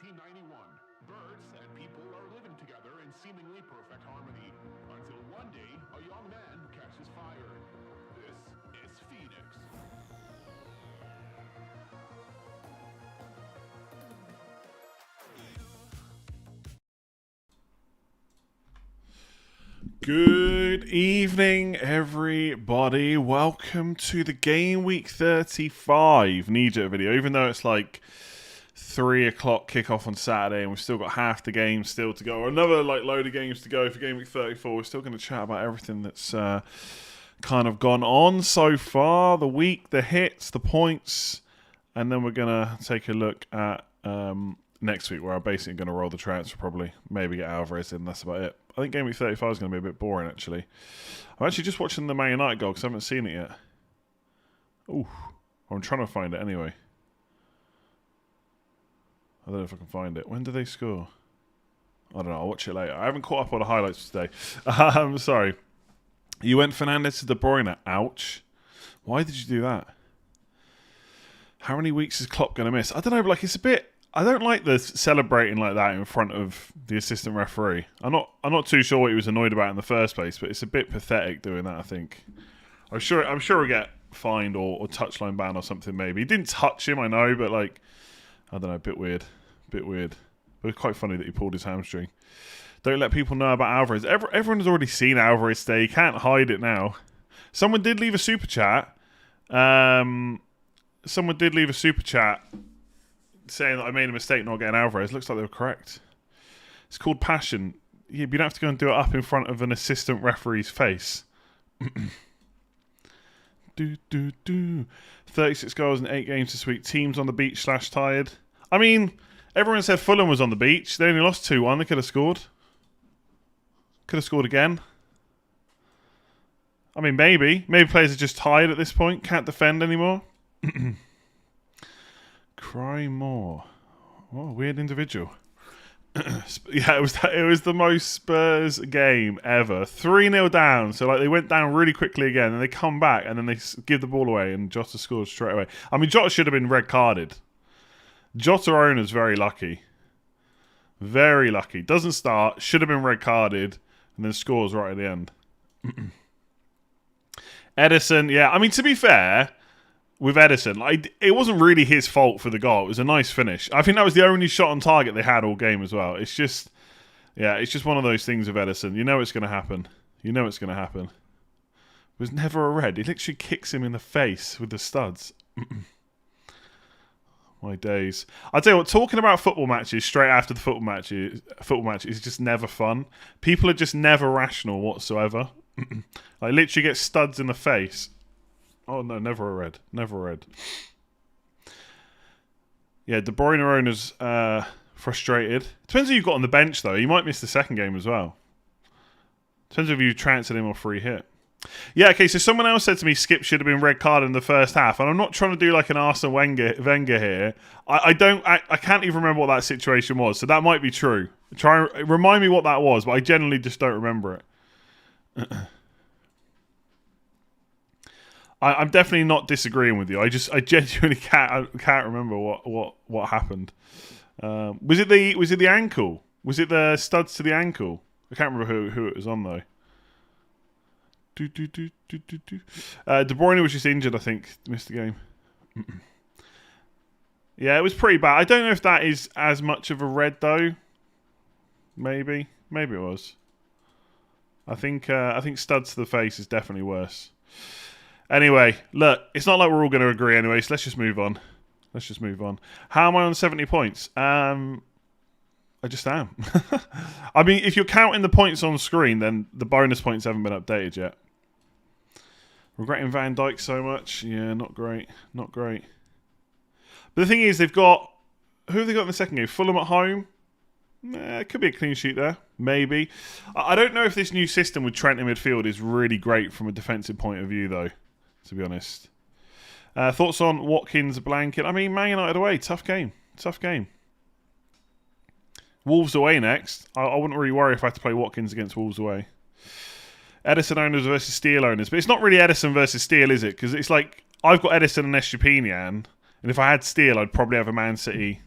1991. Birds and people are living together in seemingly perfect harmony, until one day a young man catches fire. This is Phoenix. Good evening, everybody. Welcome to the Game Week 35 KNEEJERK video. Even though it's like 3 o'clock kickoff on Saturday and we've still got half the game still to go, or another load of games to go for Game Week 34, we're still going to chat about everything that's kind of gone on so far, the week, the hits, the points, and then we're going to take a look at next week, where I'm basically going to roll the transfer, probably maybe get Alvarez in. That's about it. I think Game Week 35 is going to be a bit boring, actually. I'm actually just watching the Man United goal because I haven't seen it yet. Ooh, I'm trying to find it anyway. I don't know if I can find it. When do they score? I don't know. I'll watch it later. I haven't caught up on the highlights today. I'm sorry. You went Fernandes to De Bruyne. Ouch. Why did you do that? How many weeks is Klopp going to miss? I don't know, but like, it's a bit... I don't like the celebrating like that in front of the assistant referee. I'm not too sure what he was annoyed about in the first place, but it's a bit pathetic doing that, I think. I'm sure he'll get fined or touchline ban or something maybe. He didn't touch him, I know, but like, I don't know, a bit weird. But it's quite funny that he pulled his hamstring. Don't let people know about Alvarez. Everyone has already seen Alvarez today. You can't hide it now. Someone did leave a super chat. Someone did leave a super chat saying that I made a mistake not getting Alvarez. Looks like they were correct. It's called passion. Yeah, but you don't have to go and do it up in front of an assistant referee's face. 36 goals in 8 games this week. Teams on the beach / tired. I mean, everyone said Fulham was on the beach. They only lost 2-1. They could have scored. Could have scored again. I mean, maybe. Maybe players are just tired at this point. Can't defend anymore. Cry more. What a weird individual. Yeah, it was the most Spurs game ever. 3-0 down. So like they went down really quickly again, and they come back, and then they give the ball away, and Jota scores straight away. I mean, Jota should have been red carded. Jota owner's very lucky. Very lucky. Doesn't start. Should have been red carded, and then scores right at the end. Edison, yeah. I mean, to be fair, with Edison, like, it wasn't really his fault for the goal. It was a nice finish. I think that was the only shot on target they had all game as well. It's just, yeah, it's just one of those things with Edison. You know it's going to happen. You know it's going to happen. It was never a red. He literally kicks him in the face with the studs. My days. I'll tell you what, talking about football matches straight after the football match is just never fun. People are just never rational whatsoever. Like, literally get studs in the face. Oh, no, never a red. Never a red. Yeah, De Bruyne owner's frustrated. Depends who you've got on the bench, though. You might miss the second game as well. Depends if you transferred him or free hit. Yeah, okay, so someone else said to me Skip should have been red carded in the first half, and I'm not trying to do like an Arsene Wenger here. I can't even remember what that situation was, so that might be true. Remind me what that was, but I generally just don't remember it. I'm definitely not disagreeing with you. I genuinely can't remember what happened. Was it the ankle? Was it the studs to the ankle? I can't remember who it was on though. De Bruyne was just injured, I think. Missed the game. Yeah, it was pretty bad. I don't know if that is as much of a red though. Maybe it was. I think studs to the face is definitely worse. Anyway, look, it's not like we're all going to agree anyway, so let's just move on. How am I on 70 points? I just am. I mean, if you're counting the points on screen, then the bonus points haven't been updated yet. Regretting Van Dijk so much. Yeah, not great. But the thing is, they've got... Who have they got in the second game? Fulham at home? It could be a clean sheet there. Maybe. I don't know if this new system with Trent in midfield is really great from a defensive point of view, though, to be honest. Thoughts on Watkins blanket? I mean, Man United away. Tough game. Wolves away next. I wouldn't really worry if I had to play Watkins against Wolves away. Edison owners versus Steele owners. But it's not really Edison versus Steele, is it? Because it's like, I've got Edison and Estepinian, and if I had Steele, I'd probably have a Man City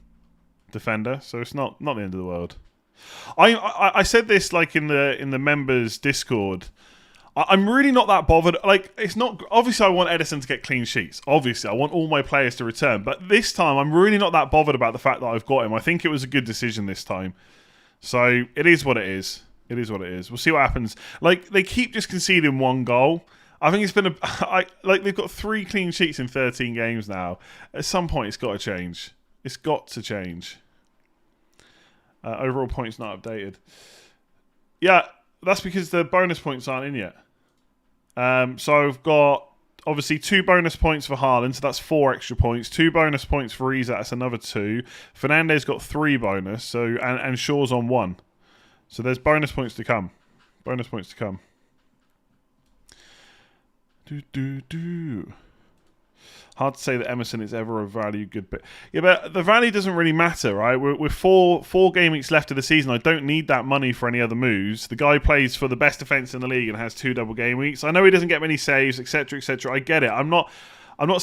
defender. So it's not the end of the world. I said this like in the members Discord. I'm really not that bothered. Like, it's not... Obviously, I want Edison to get clean sheets. Obviously, I want all my players to return. But this time, I'm really not that bothered about the fact that I've got him. I think it was a good decision this time. So, it is what it is. We'll see what happens. Like, they keep just conceding one goal. I think it's been they've got 3 clean sheets in 13 games now. At some point, it's got to change. Overall points not updated. Yeah, that's because the bonus points aren't in yet. So I've got obviously 2 bonus points for Haaland, so that's 4 extra points. 2 bonus points for Isak, that's another 2. Fernandes got 3 bonus, so and Shaw's on 1. So there's bonus points to come. Hard to say that Emerson is ever a value good bit. Yeah, but the value doesn't really matter, right? We're four game weeks left of the season. I don't need that money for any other moves. The guy plays for the best defence in the league and has 2 double game weeks. I know he doesn't get many saves, etc., etc. I get it. I'm not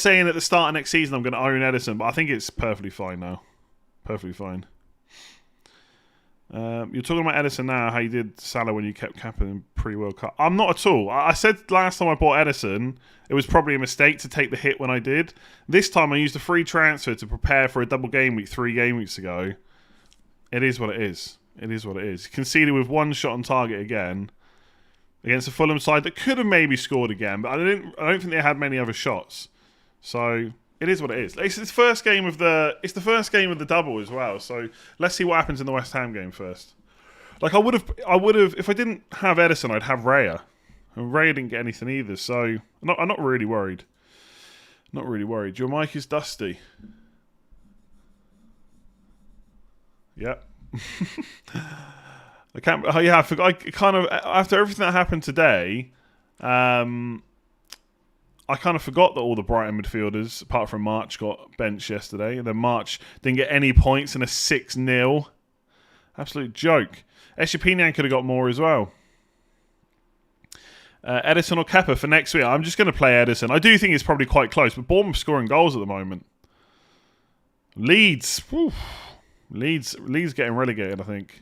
saying at the start of next season I'm going to own Edison, but I think it's perfectly fine now. Perfectly fine. You're talking about Edison now, how you did Salah when you kept capping pre-World Cup. I'm not at all. I said last time I bought Edison, it was probably a mistake to take the hit when I did. This time I used a free transfer to prepare for a double game week 3 game weeks ago. It is what it is. Conceded with 1 shot on target again against a Fulham side that could have maybe scored again, but I don't think they had many other shots. So it is what it is. It's the first game of the double as well. So let's see what happens in the West Ham game first. Like I would have if I didn't have Edison, I'd have Raya, and Raya didn't get anything either. So I'm not really worried. Your mic is dusty. Yep. I can't. Oh yeah, I forgot. I kind of after everything that happened today. I kind of forgot that all the Brighton midfielders, apart from March, got benched yesterday. And then March didn't get any points in a 6-0. Absolute joke. Estepinian could have got more as well. Edison or Kepa for next week. I'm just going to play Edison. I do think it's probably quite close, but Bournemouth scoring goals at the moment. Leeds. Whew. Leeds getting relegated, I think.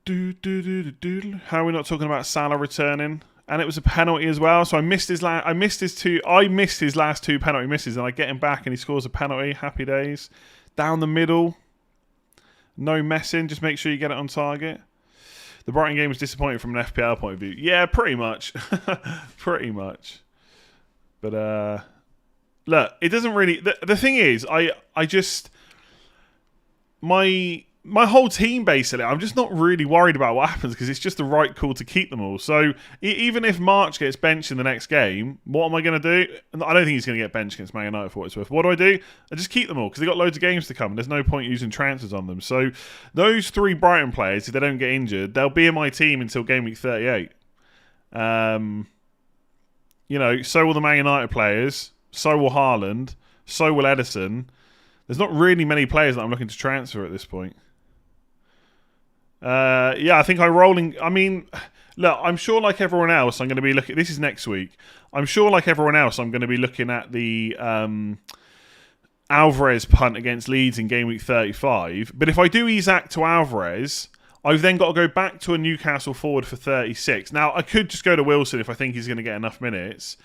How are we not talking about Salah returning? And it was a penalty as well, so I missed his last 2 penalty misses, and I get him back and he scores a penalty. Happy days. Down the middle. No messing, just make sure you get it on target. The Brighton game was disappointing from an FPL point of view. Yeah, pretty much. But look, it doesn't really... The thing is, my whole team, basically, I'm just not really worried about what happens because it's just the right call to keep them all. So even if March gets benched in the next game, what am I going to do? I don't think he's going to get benched against Man United for what it's worth. What do? I just keep them all because they've got loads of games to come. And there's no point using transfers on them. So those 3 Brighton players, if they don't get injured, they'll be in my team until game week 38. So will the Man United players. So will Haaland. So will Edison. There's not really many players that I'm looking to transfer at this point. I think I mean, look, I'm sure like everyone else, I'm going to be looking... This is next week. I'm sure like everyone else, I'm going to be looking at the Alvarez punt against Leeds in game week 35. But if I do Isak to Alvarez, I've then got to go back to a Newcastle forward for 36. Now, I could just go to Wilson if I think he's going to get enough minutes.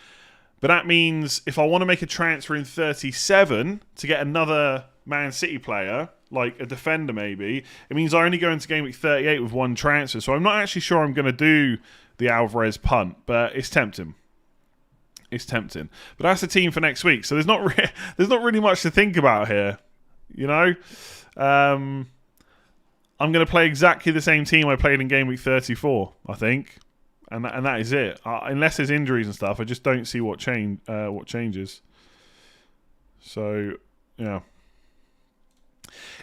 But that means if I want to make a transfer in 37 to get another Man City player, like a defender maybe, it means I only go into Game Week 38 with 1 transfer. So I'm not actually sure I'm going to do the Alvarez punt, but it's tempting. It's tempting. But that's the team for next week. So there's not really much to think about here. You know? I'm going to play exactly the same team I played in Game Week 34, I think. And that is it. Unless there's injuries and stuff, I just don't see what changes. So, yeah.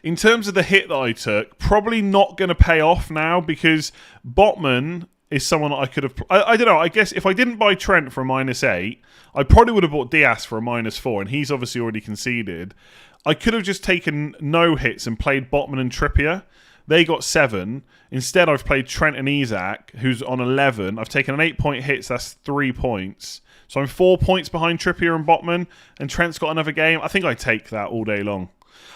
In terms of the hit that I took, probably not going to pay off now because Botman is someone that I could have... I don't know, I guess if I didn't buy Trent for a -8, I probably would have bought Diaz for a -4, and he's obviously already conceded. I could have just taken no hits and played Botman and Trippier. They got 7. Instead, I've played Trent and Isak, who's on 11. I've taken an 8-point hit, so that's 3 points. So I'm 4 points behind Trippier and Botman, and Trent's got another game. I think I take that all day long.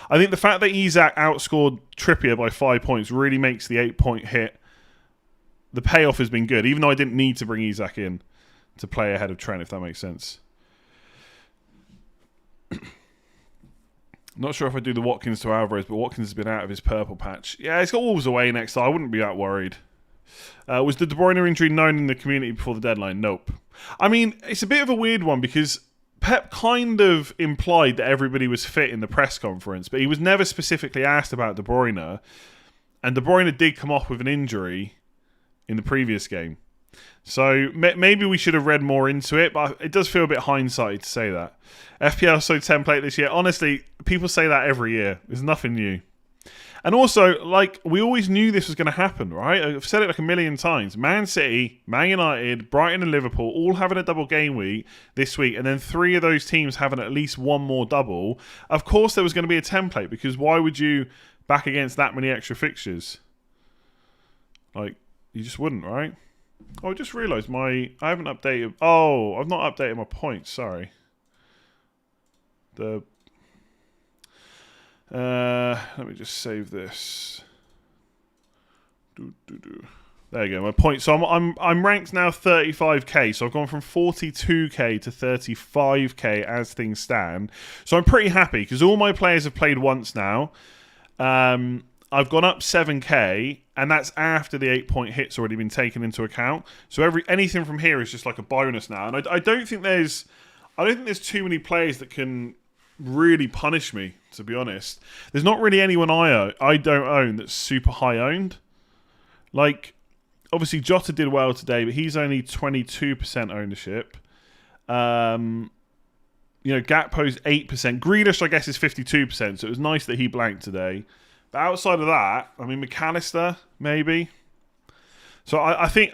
I think the fact that Isak outscored Trippier by 5 points really makes the 8-point hit. The payoff has been good, even though I didn't need to bring Isak in to play ahead of Trent, if that makes sense. Not sure if I do the Watkins to Alvarez, but Watkins has been out of his purple patch. Yeah, he's got Wolves away next, so I wouldn't be that worried. Was the De Bruyne injury known in the community before the deadline? Nope. I mean, it's a bit of a weird one because Pep kind of implied that everybody was fit in the press conference, but he was never specifically asked about De Bruyne. And De Bruyne did come off with an injury in the previous game. So maybe we should have read more into it, but it does feel a bit hindsight to say that. FPL so template this year. Honestly, people say that every year. There's nothing new. And also, like, we always knew this was going to happen, right? I've said it like a million times. Man City, Man United, Brighton and Liverpool all having a double game week this week, and then 3 of those teams having at least one more double. Of course there was going to be a template, because why would you back against that many extra fixtures? Like, you just wouldn't, right? Oh, I just realised I haven't updated... Oh, I've not updated my points, sorry. Let me just save this. There you go, my points. So I'm ranked now 35k. So I've gone from 42k to 35k as things stand. So I'm pretty happy because all my players have played once now. I've gone up 7k, and that's after the 8-point hit's already been taken into account. So anything from here is just like a bonus now. And I don't think there's too many players that can really punish me, to be honest. There's not really anyone I don't own that's super high owned. Like, obviously Jota did well today, but he's only 22% ownership. Gakpo's 8%. Grealish, I guess, is 52%, so it was nice that he blanked today. But outside of that, I mean, McAllister, maybe. So I think,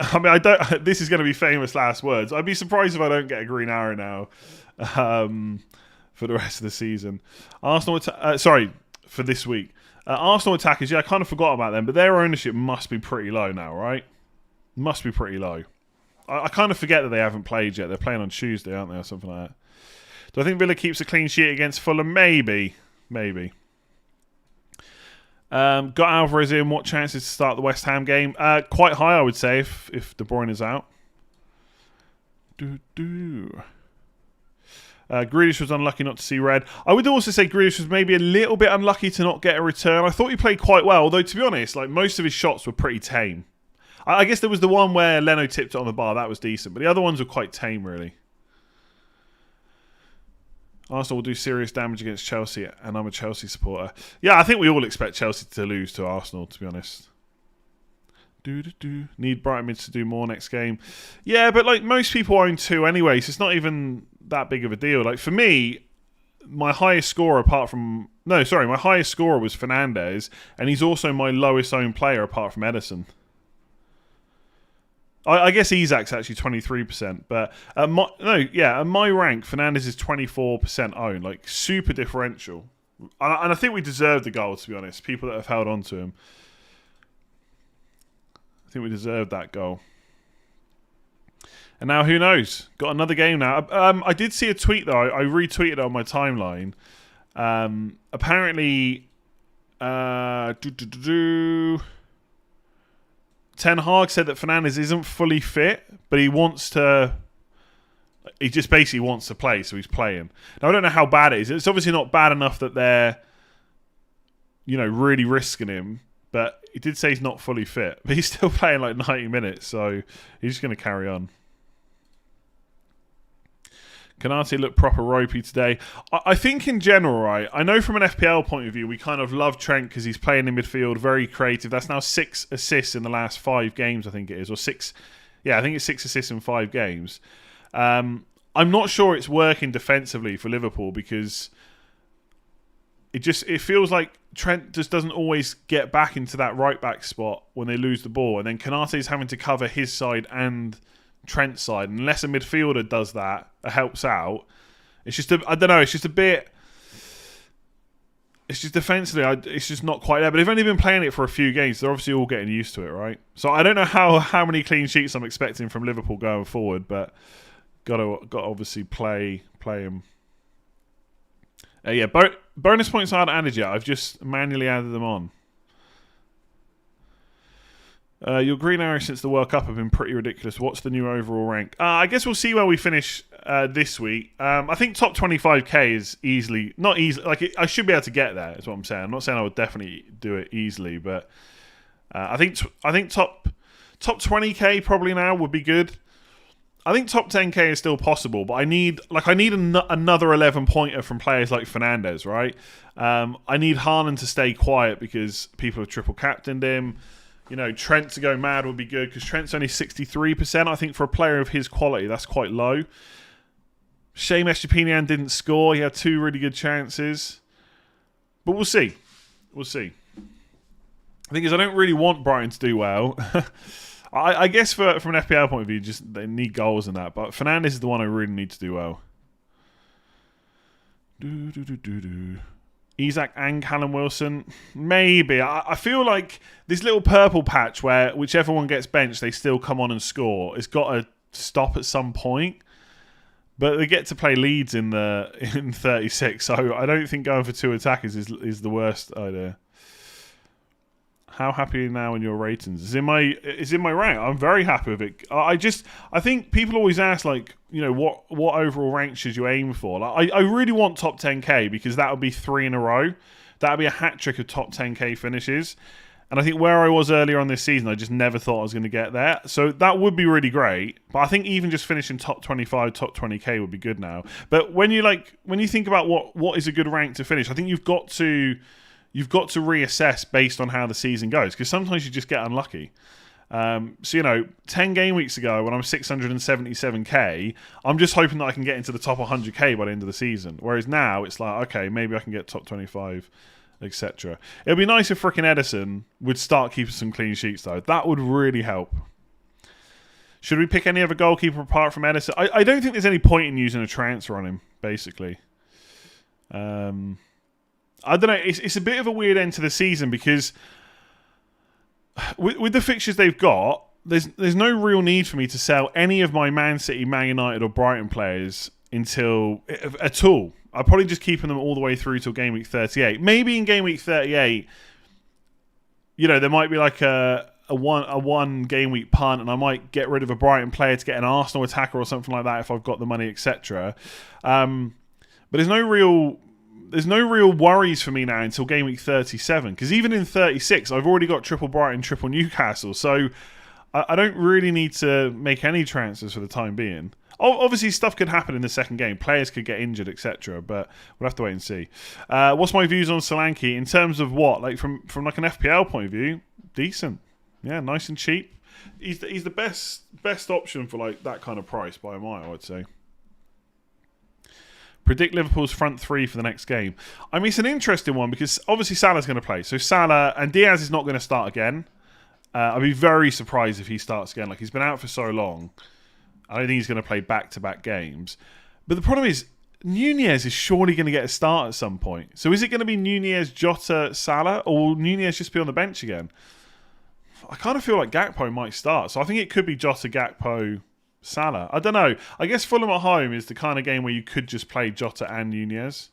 this is going to be famous last words. I'd be surprised if I don't get a green arrow now. For the rest of the season. For this week. Arsenal attackers, I kind of forgot about them, but their ownership must be pretty low now, right? Must be pretty low. I kind of forget that they haven't played yet. They're playing on Tuesday, aren't they, or something like that. Do I think Villa keeps a clean sheet against Fulham? Maybe. Got Alvarez in. What chances to start the West Ham game? Quite high, I would say, if De Bruyne is out. Grealish was unlucky not to see red. I would also say Grealish was maybe a little bit unlucky to not get a return. I thought he played quite well, although to be honest, like most of his shots were pretty tame. I guess there was the one where Leno tipped it on the bar. That was decent, but the other ones were quite tame, really. Arsenal will do serious damage against Chelsea, and I'm a Chelsea supporter. Yeah, I think we all expect Chelsea to lose to Arsenal, to be honest. Need Brighton mids to do more next game. Yeah, but like most people own 2 anyway, so it's not even that big of a deal. Like for me, my highest scorer my highest scorer was Fernandes, and he's also my lowest owned player apart from Edison. I guess Isak's actually 23%, but at my rank, Fernandes is 24% owned, like super differential. And I think we deserve the goal, to be honest. People that have held on to him, I think we deserve that goal. And now, who knows? Got another game now. I did see a tweet, though. I retweeted it on my timeline. Apparently, Ten Hag said that Fernandes isn't fully fit, but he just basically wants to play, so he's playing. Now, I don't know how bad it is. It's obviously not bad enough that they're really risking him. But he did say he's not fully fit. But he's still playing like 90 minutes, so he's just going to carry on. Konate looked proper ropey today. I think in general, right, I know from an FPL point of view, we kind of love Trent because he's playing in midfield, very creative. That's now 6 assists in the last 5 games, I think it is. Or 6, I think it's 6 assists in 5 games. I'm not sure it's working defensively for Liverpool because it feels like Trent just doesn't always get back into that right-back spot when they lose the ball. And then Konate's having to cover his side and Trent's side. Unless a midfielder does that, helps out. It's just, I don't know, it's just a bit... It's just defensively, it's just not quite there. But they've only been playing it for a few games. They're obviously all getting used to it, right? So I don't know how many clean sheets I'm expecting from Liverpool going forward, but got to obviously play them. Bonus points aren't added yet. I've just manually added them on. Your green arrows since the World Cup have been pretty ridiculous. What's the new overall rank? I guess we'll see where we finish this week. I think top 25k is easily... Not easy. I should be able to get there, is what I'm saying. I'm not saying I would definitely do it easily, but I think top 20k probably now would be good. I think top 10k is still possible, but I need another 11-pointer from players like Fernandes, right? I need Haaland to stay quiet because people have triple captained him. Trent to go mad would be good because Trent's only 63%. I think for a player of his quality, that's quite low. Shame Estepinian didn't score. He had 2 really good chances. But we'll see. We'll see. The thing is, I don't really want Brighton to do well. I guess from an FPL point of view, just they need goals and that. But Fernandes is the one I really need to do well. Isak and Callum Wilson, maybe. I feel like this little purple patch where whichever one gets benched, they still come on and score. It's got to stop at some point. But they get to play Leeds in 36, so I don't think going for 2 attackers is the worst idea. How happy are you now in your ratings? Is in my rank. I'm very happy with it. I think people always ask what overall rank should you aim for? I really want top 10k because that would be 3 in a row. That would be a hat trick of top 10k finishes. And I think where I was earlier on this season, I just never thought I was going to get there. So that would be really great. But I think even just finishing top 25, top 20k would be good now. But when you think about what is a good rank to finish, I think you've got to reassess based on how the season goes because sometimes you just get unlucky. 10 game weeks ago when I'm 677k, I'm just hoping that I can get into the top 100k by the end of the season. Whereas now it's like, okay, maybe I can get top 25, etc. It'd be nice if frickin' Edison would start keeping some clean sheets though. That would really help. Should we pick any other goalkeeper apart from Edison? I don't think there's any point in using a transfer on him, basically. I don't know. It's a bit of a weird end to the season because with the fixtures they've got, there's no real need for me to sell any of my Man City, Man United, or Brighton players at all. I'm probably just keeping them all the way through till game week 38. Maybe in game week 38, there might be like a one game week punt, and I might get rid of a Brighton player to get an Arsenal attacker or something like that if I've got the money, etc. But there's no real worries for me now until game week 37 because even in 36 I've already got triple Brighton, triple Newcastle, so I don't really need to make any transfers for the time being. Obviously stuff could happen in the second game, players could get injured, etc., but we'll have to wait and see. What's my views on Solanke in terms of what, like from like an FPL point of view? Decent, yeah, nice and cheap. He's the best option for like that kind of price by a mile, I'd say. Predict Liverpool's front 3 for the next game. I mean, it's an interesting one because obviously Salah's going to play. So Salah and Diaz is not going to start again. I'd be very surprised if he starts again. Like, he's been out for so long. I don't think he's going to play back-to-back games. But the problem is, Nunez is surely going to get a start at some point. So is it going to be Nunez, Jota, Salah, or will Nunez just be on the bench again? I kind of feel like Gakpo might start. So I think it could be Jota, Gakpo, Salah. I don't know. I guess Fulham at home is the kind of game where you could just play Jota and Nunez.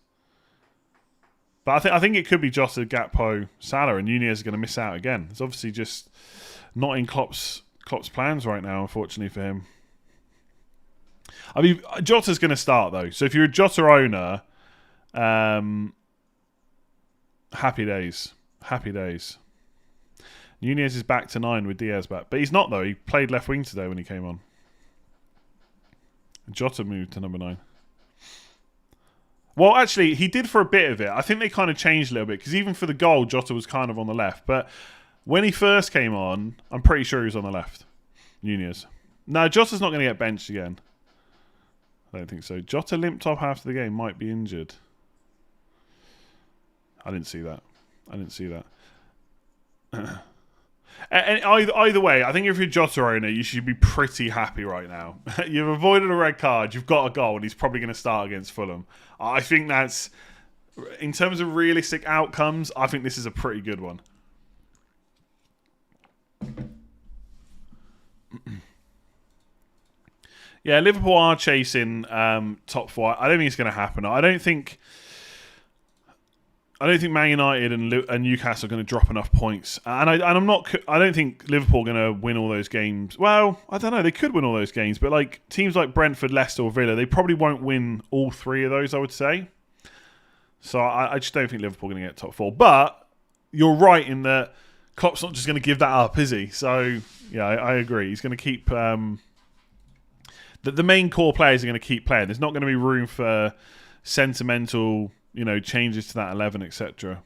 But I think it could be Jota, Gakpo, Salah, and Nunez is going to miss out again. It's obviously just not in Klopp's plans right now, unfortunately for him. I mean, Jota's going to start though. So if you're a Jota owner, happy days. Happy days. Nunez is back to 9 with Diaz back. But he's not, though. He played left wing today when he came on. Jota moved to number 9. Well, actually, he did for a bit of it. I think they kind of changed a little bit. Because even for the goal, Jota was kind of on the left. But when he first came on, I'm pretty sure he was on the left. Nunez. No, Jota's not going to get benched again. I don't think so. Jota limped off after the game. Might be injured. I didn't see that. And either way, I think if you're Jota owner, you should be pretty happy right now. You've avoided a red card, you've got a goal, and he's probably going to start against Fulham. I think that's, in terms of realistic outcomes, I think this is a pretty good one. Yeah, Liverpool are chasing top 4. I don't think it's going to happen. I don't think Man United and Newcastle are going to drop enough points, and I'm not. I don't think Liverpool are going to win all those games. Well, I don't know. They could win all those games, but like teams like Brentford, Leicester, or Villa, they probably won't win all 3 of those. I would say. So I just don't think Liverpool are going to get top 4. But you're right in that Klopp's not just going to give that up, is he? So yeah, I agree. He's going to keep. The main core players are going to keep playing. There's not going to be room for sentimental. Changes to that 11, etc.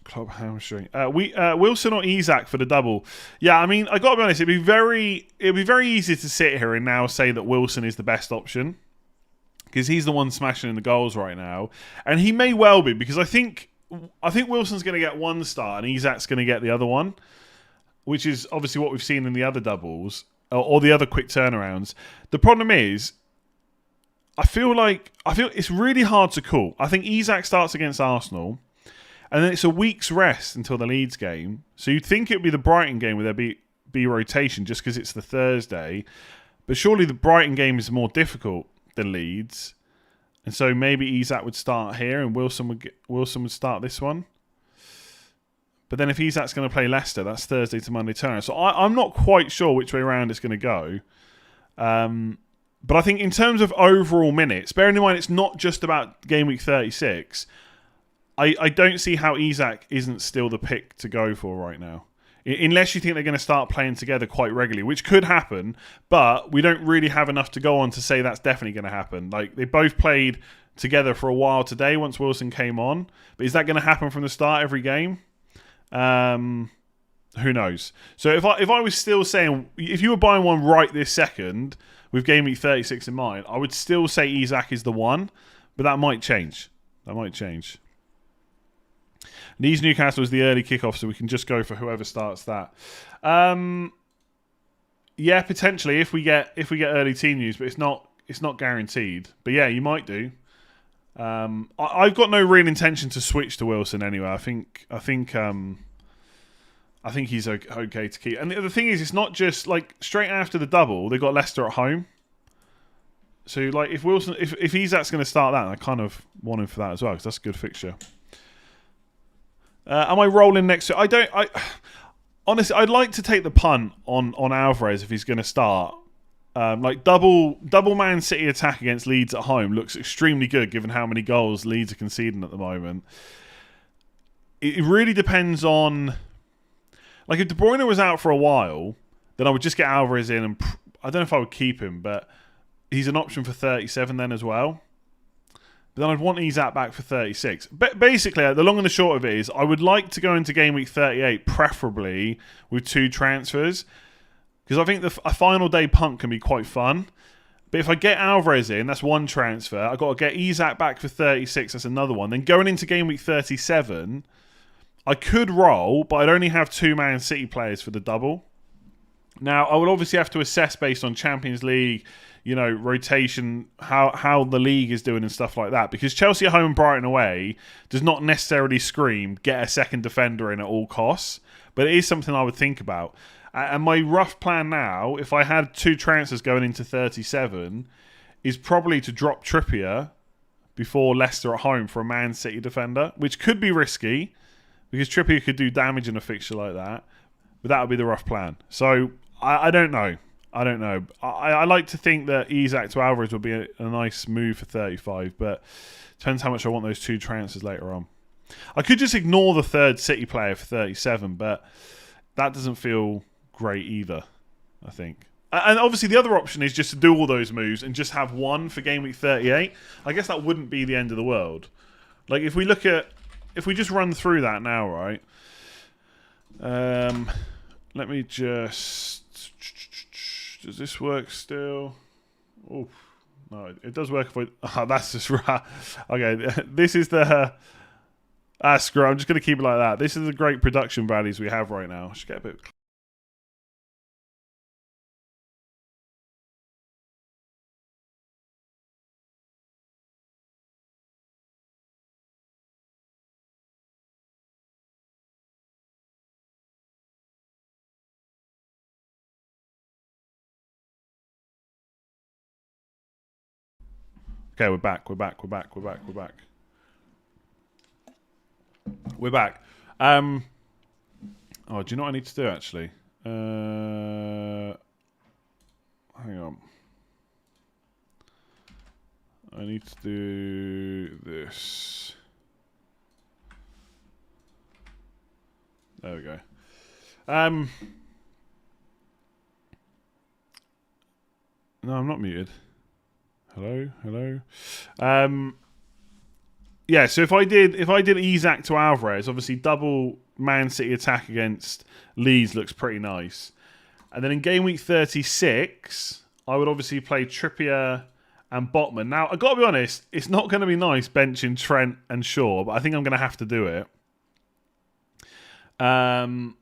Club hamstring. Wilson or Isak for the double. Yeah, I mean, I got to be honest. It'd be very easy to sit here and now say that Wilson is the best option because he's the one smashing in the goals right now, and he may well be because I think Wilson's going to get one start and Isak's going to get the other one, which is obviously what we've seen in the other doubles. Or the other quick turnarounds. The problem is, I feel it's really hard to call. I think Isak starts against Arsenal, and then it's a week's rest until the Leeds game. So you'd think it would be the Brighton game where there'd be rotation just because it's the Thursday. But surely the Brighton game is more difficult than Leeds, and so maybe Isak would start here and Wilson would start this one. But then if Isak's going to play Leicester, that's Thursday to Monday turnaround. So I'm not quite sure which way around it's going to go. But I think in terms of overall minutes, bearing in mind it's not just about game week 36, I don't see how Isak isn't still the pick to go for right now. Unless you think they're going to start playing together quite regularly, which could happen, but we don't really have enough to go on to say that's definitely going to happen. Like they both played together for a while today once Wilson came on. But is that going to happen from the start every game? Who knows? So if I was still saying, if you were buying one right this second with game week 36 in mind, I would still say Isak is the one, but that might change. Needs Newcastle is the early kickoff, so we can just go for whoever starts that. Yeah, potentially if we get early team news, but it's not guaranteed. But yeah, you might do. I've got no real intention to switch to Wilson anyway. I think he's okay to keep. And the thing is, it's not just like straight after the double they got Leicester at home. So like if Isak's going to start that, I kind of want him for that as well because that's a good fixture. Am I rolling next to? Honestly, I'd like to take the punt on Alvarez if he's going to start. Like double Man City attack against Leeds at home looks extremely good given how many goals Leeds are conceding at the moment. It really depends on, like if De Bruyne was out for a while, then I would just get Alvarez in and I don't know if I would keep him, but he's an option for 37 then as well. But then I'd want Isak back for 36. But basically, the long and the short of it is I would like to go into game week 38 preferably with 2 transfers. Because I think a final day punt can be quite fun. But if I get Alvarez in, that's 1 transfer. I've got to get Isak back for 36, that's another one. Then going into game week 37, I could roll, but I'd only have 2 Man City players for the double. Now, I would obviously have to assess based on Champions League, rotation, how the league is doing and stuff like that. Because Chelsea at home and Brighton away does not necessarily scream, get a second defender in at all costs. But it is something I would think about. And my rough plan now, if I had 2 transfers going into 37, is probably to drop Trippier before Leicester at home for a Man City defender, which could be risky because Trippier could do damage in a fixture like that. But that would be the rough plan. So I don't know. I don't know. I like to think that Isak to Alvarez would be a nice move for 35, but depends how much I want those 2 transfers later on. I could just ignore the third City player for 37, but that doesn't feel great either, I think. And obviously the other option is just to do all those moves and just have one for game week 38. I guess that wouldn't be the end of the world. Like if we just run through that now, right? Let me just... Does this work still? Oh, no, it does work if I... Oh, that's just right. Okay, this is the... screw it, I'm just going to keep it like that. This is the great production values we have right now. I should get a bit... Okay, we're back. We're back. Oh, do you know what I need to do, actually? Hang on. I need to do this. There we go. No, I'm not muted. Hello. Yeah, so if I did Isak to Alvarez, obviously double Man City attack against Leeds looks pretty nice. And then in game week 36, I would obviously play Trippier and Botman. Now, I've got to be honest, it's not going to be nice benching Trent and Shaw, but I think I'm going to have to do it. And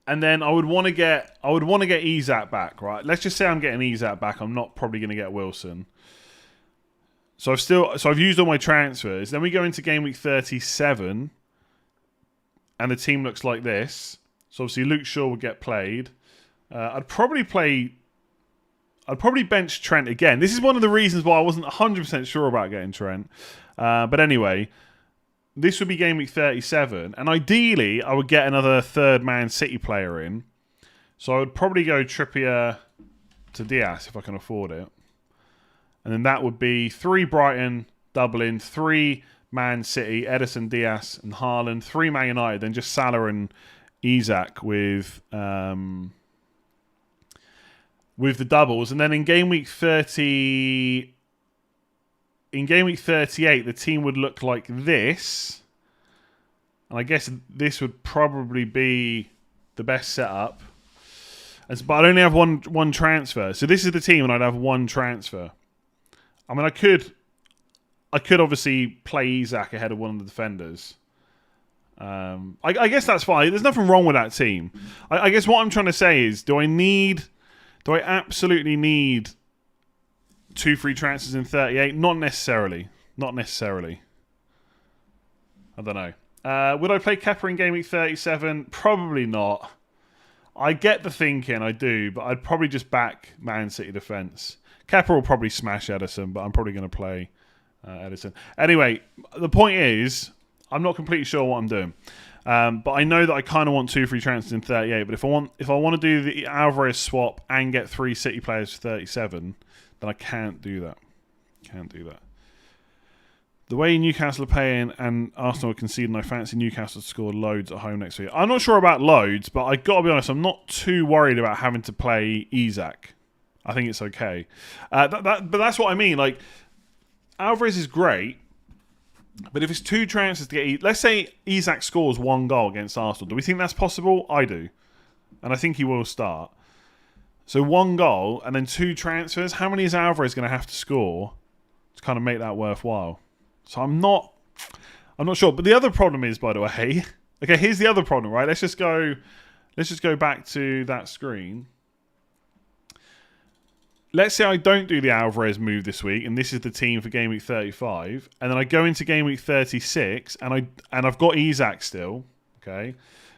then I would want to get Isak back, right? Let's just say I'm getting Isak back. I'm not probably going to get Wilson. So I've used all my transfers. Then we go into game week 37, and the team looks like this. So obviously Luke Shaw would get played. I'd probably bench Trent again. This is one of the reasons why I wasn't 100% sure about getting Trent. But anyway, this would be game week 37, and ideally I would get another third Man City player in. So I would probably go Trippier to Diaz if I can afford it. And then that would be 3 Brighton, doubling, 3 Man City, Ederson, Diaz, and Haaland, 3 Man United, then just Salah and Isak with the doubles. And then in game week 38, the team would look like this. And I guess this would probably be the best setup. But I'd only have one transfer. So this is the team, and I'd have 1 transfer. I mean, I could obviously play Isak ahead of one of the defenders. I guess that's fine. There's nothing wrong with that team. I guess what I'm trying to say is, do I absolutely need 2 free transfers in 38? Not necessarily. I don't know. Would I play Kepa in game week 37? Probably not. I get the thinking, I do, but I'd probably just back Man City defence. Kepa will probably smash Ederson, but I'm probably going to play Ederson. Anyway, the point is, I'm not completely sure what I'm doing. But I know that I kind of want 2 free transfers in 38. But if I want to do the Alvarez swap and get 3 City players for 37, then I can't do that. The way Newcastle are paying and Arsenal are conceding, I fancy Newcastle to score loads at home next week. I'm not sure about loads, but I got to be honest, I'm not too worried about having to play Isak. I think it's okay. But that's what I mean. Like, Alvarez is great, but if it's 2 transfers to get... Let's say Isak scores 1 goal against Arsenal. Do we think that's possible? I do. And I think he will start. So 1 goal and then 2 transfers. How many is Alvarez going to have to score to kind of make that worthwhile? So I'm not sure. But the other problem is, by the way... Okay, here's the other problem, right? Let's just go back to that screen. Let's say I don't do the Alvarez move this week, and this is the team for game week 35, and then I go into game week 36, and I've got Isak still. Okay,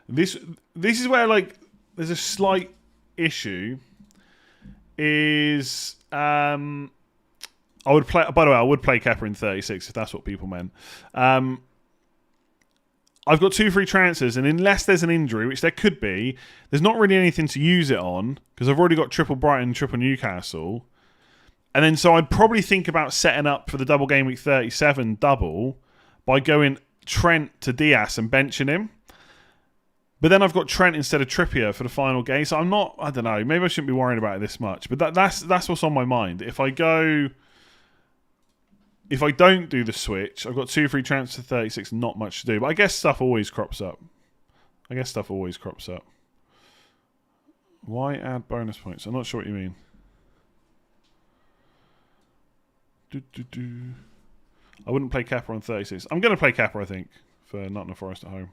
this is where like there's a slight issue. Is I would play. By the way, I would play Kepa in 36 if that's what people meant. I've got 2 free transfers, and unless there's an injury, which there could be, there's not really anything to use it on, because I've already got triple Brighton, triple Newcastle. And then so I'd probably think about setting up for the double game week 37 double by going Trent to Diaz and benching him. But then I've got Trent instead of Trippier for the final game. So I'm not, I don't know, maybe I shouldn't be worrying about it this much. But that's what's on my mind. If I don't do the switch, I've got 2 free transfers to 36, not much to do. But I guess stuff always crops up. Why add bonus points? I'm not sure what you mean. I wouldn't play Kappa on 36. I'm going to play Kappa, I think, for Nottingham Forest at home.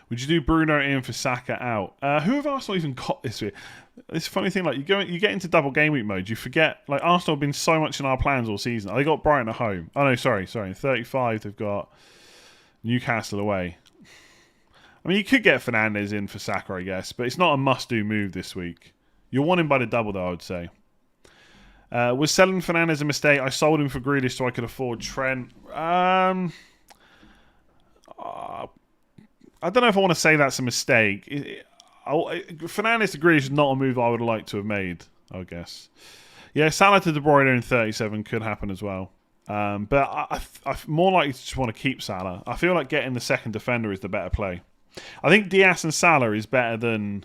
Would you do Bruno in for Saka out? Who have Arsenal even got this week? It's a funny thing, like you get into double game week mode, you forget, like Arsenal have been so much in our plans all season. They got Brighton at home. Oh no, sorry. In 35 they've got Newcastle away. I mean, you could get Fernandes in for Saka, I guess, but it's not a must-do move this week. You'll want him by the double, though, I would say. Was selling Fernandes a mistake? I sold him for Grealish so I could afford Trent. I don't know if I want to say that's a mistake. Fernandes to Grealish is not a move I would like to have made, I guess. Yeah, Salah to De Bruyne in 37 could happen as well. But I'm more likely to just want to keep Salah. I feel like getting the second defender is the better play. I think Diaz and Salah is better than,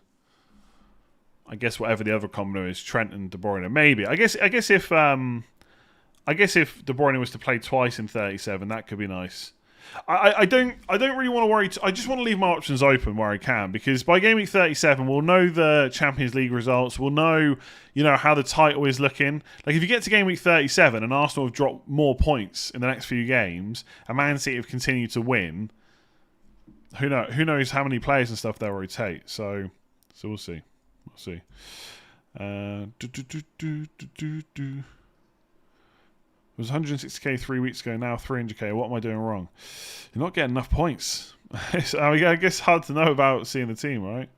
I guess, whatever the other combo is, Trent and De Bruyne. Maybe. I guess if De Bruyne was to play twice in 37, that could be nice. I don't really want to worry. I just want to leave my options open where I can, because by game week 37 we'll know the Champions League results. We'll know, how the title is looking. Like if you get to game week 37 and Arsenal have dropped more points in the next few games, and Man City have continued to win, who knows how many players and stuff they'll rotate. So we'll see. It was 160k 3 weeks ago, now 300k. What am I doing wrong? You're not getting enough points. I guess it's hard to know about seeing the team, right?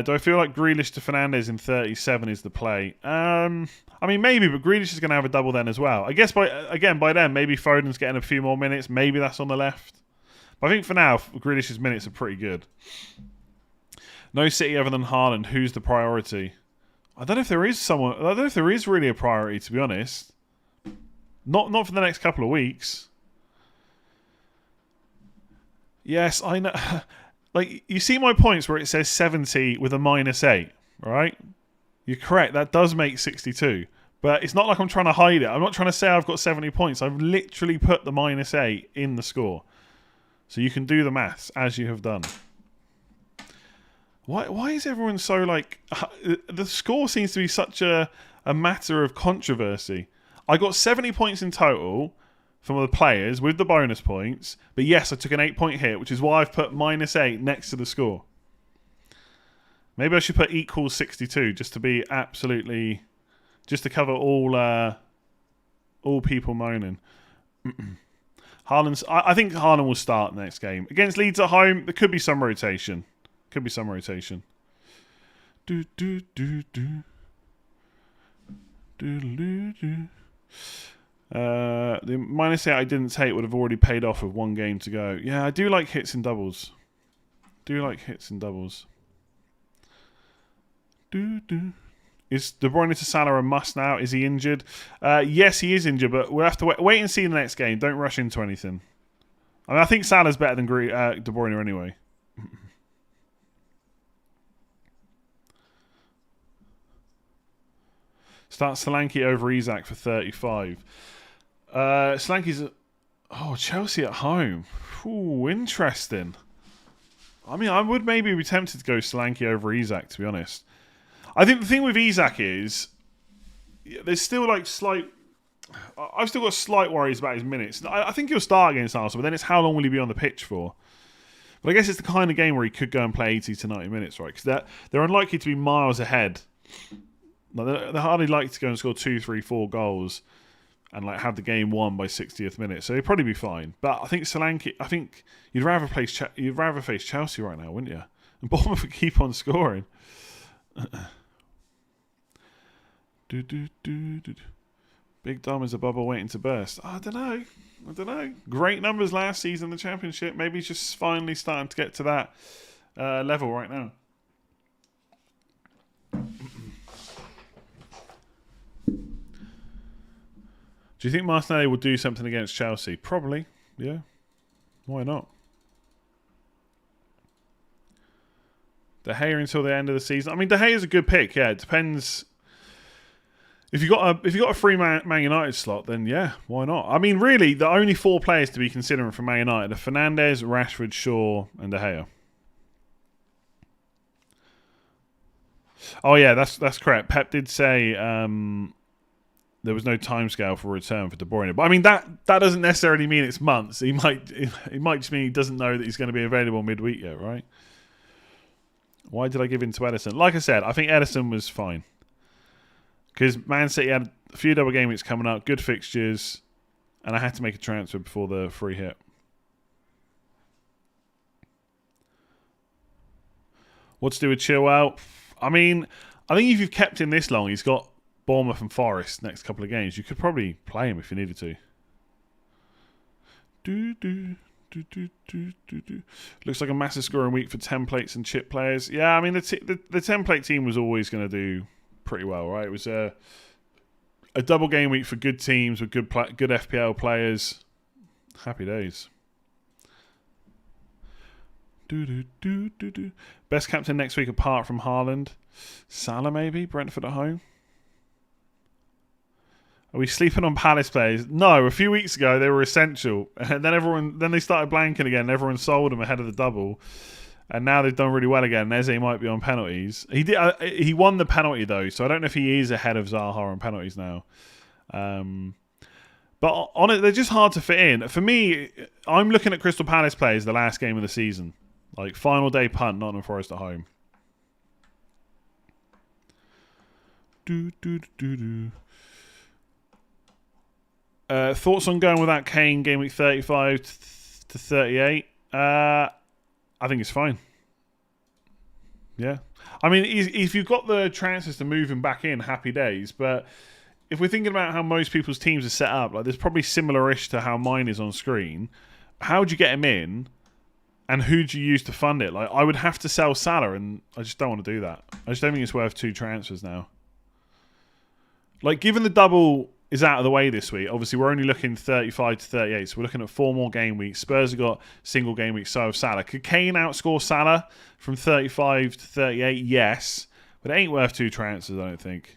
Do I feel like Grealish to Fernandes in 37 is the play? I mean, maybe, but Grealish is going to have a double then as well. I guess by then, maybe Foden's getting a few more minutes. Maybe that's on the left. But I think for now, Grealish's minutes are pretty good. No City other than Haaland. Who's the priority? I don't know if there is someone. I don't know if there is really a priority, to be honest. Not for the next couple of weeks. Yes, I know. Like, you see my points where it says 70 with a -8, right? You're correct. That does make 62. But it's not like I'm trying to hide it. I'm not trying to say I've got 70 points. I've literally put the -8 in the score. So you can do the maths as you have done. Why is everyone so like... The score seems to be such a matter of controversy. I got 70 points in total from the players with the bonus points. But yes, I took an 8-point hit, which is why I've put -8 next to the score. Maybe I should put equals 62 just to be absolutely... Just to cover all people moaning. I think Haaland will start next game. Against Leeds at home, there could be some rotation. The -8 I didn't take would have already paid off with one game to go. Yeah, I do like hits and doubles. Is De Bruyne to Salah a must now? Is he injured? Yes, he is injured, but we'll have to wait and see the next game. Don't rush into anything. I mean, I think Salah's better than De Bruyne anyway. Start Solanke over Isak for 35. Solanke's... Chelsea at home. Ooh, interesting. I mean, I would maybe be tempted to go Solanke over Isak, to be honest. I think the thing with Isak is there's still like slight... I've still got slight worries about his minutes. I think he'll start against Arsenal, but then it's how long will he be on the pitch for? But I guess it's the kind of game where he could go and play 80 to 90 minutes, right? Because they're unlikely to be miles ahead. They're hardly likely to go and score 2, 3, 4 goals and like have the game won by 60th minute. So he'll probably be fine. But I think Solanke... I think you'd rather face Chelsea right now, wouldn't you? And Bournemouth would keep on scoring. Big Dom is a bubble waiting to burst. I don't know. Great numbers last season in the Championship. Maybe he's just finally starting to get to that level right now. Do you think Martinelli will do something against Chelsea? Probably, yeah. Why not? De Gea until the end of the season. I mean, De Gea is a good pick. Yeah, it depends. If you got a free Man United slot, then yeah, why not? I mean, really, the only 4 players to be considering for Man United are Fernandes, Rashford, Shaw, and De Gea. Oh yeah, that's correct. Pep did say there was no timescale for return for De Bruyne, but I mean that doesn't necessarily mean it's months. It might just mean he doesn't know that he's going to be available midweek yet, right? Why did I give in to Ederson? Like I said, I think Ederson was fine because Man City had a few double game weeks coming up, good fixtures, and I had to make a transfer before the free hit. What to do with Chilwell? I mean, I think if you've kept him this long, he's got Bournemouth and Forest next couple of games. You could probably play him if you needed to. Looks like a massive scoring week for templates and chip players. Yeah, I mean, the template team was always going to do pretty well, right? It was a double game week for good teams with good FPL players. Happy days. Best captain next week apart from Haaland. Salah maybe? Brentford at home? Are we sleeping on Palace players? No, a few weeks ago they were essential. And then they started blanking again. Everyone sold them ahead of the double. And now they've done really well again. Eze might be on penalties. He won the penalty though, so I don't know if he is ahead of Zaha on penalties now. But on it, they're just hard to fit in. For me, I'm looking at Crystal Palace players the last game of the season. Like final day punt, Nottingham Forest at home. Thoughts on going without Kane game week 35 to 38? I think it's fine. Yeah. I mean, if you've got the transfers to move him back in, happy days. But if we're thinking about how most people's teams are set up, like there's probably similar-ish to how mine is on screen. How would you get him in? And who do you use to fund it? Like, I would have to sell Salah, and I just don't want to do that. I just don't think it's worth 2 transfers now. Like, given the double is out of the way this week, obviously we're only looking 35 to 38, so we're looking at 4 more game weeks. Spurs have got single game weeks, so have Salah. Could Kane outscore Salah from 35 to 38? Yes, but it ain't worth 2 transfers, I don't think.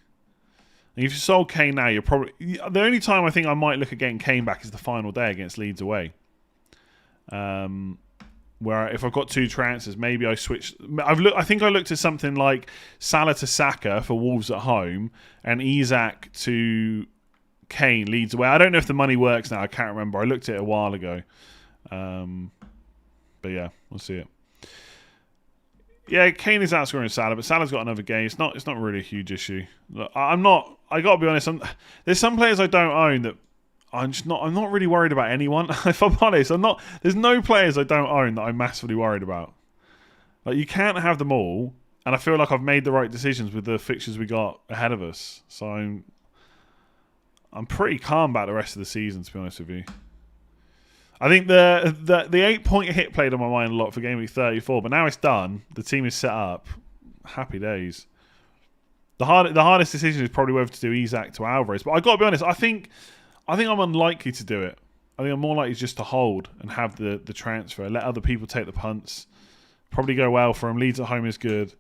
And if you sold Kane now, you're probably... The only time I think I might look at getting Kane back is the final day against Leeds away. Where if I've got 2 transfers, maybe I switch. I think I looked at something like Salah to Saka for Wolves at home and Isak to Kane Leeds away. I don't know if the money works now. I can't remember. I looked at it a while ago. But yeah, we'll see it. Yeah, Kane is outscoring Salah, but Salah's got another game. It's not really a huge issue. Look, I got to be honest. There's some players I don't own that. I'm not really worried about anyone. If I'm honest, there's no players I don't own that I'm massively worried about. Like, you can't have them all, and I feel like I've made the right decisions with the fixtures we got ahead of us. So I'm pretty calm about the rest of the season, to be honest with you. I think the 8-point hit played on my mind a lot for game week 34, but now it's done. The team is set up. Happy days. The hardest decision is probably whether to do Isak to Alvarez, but I got to be honest. I think I'm unlikely to do it. I think I'm more likely just to hold and have the transfer. Let other people take the punts. Probably go well for him. Leeds at home is good.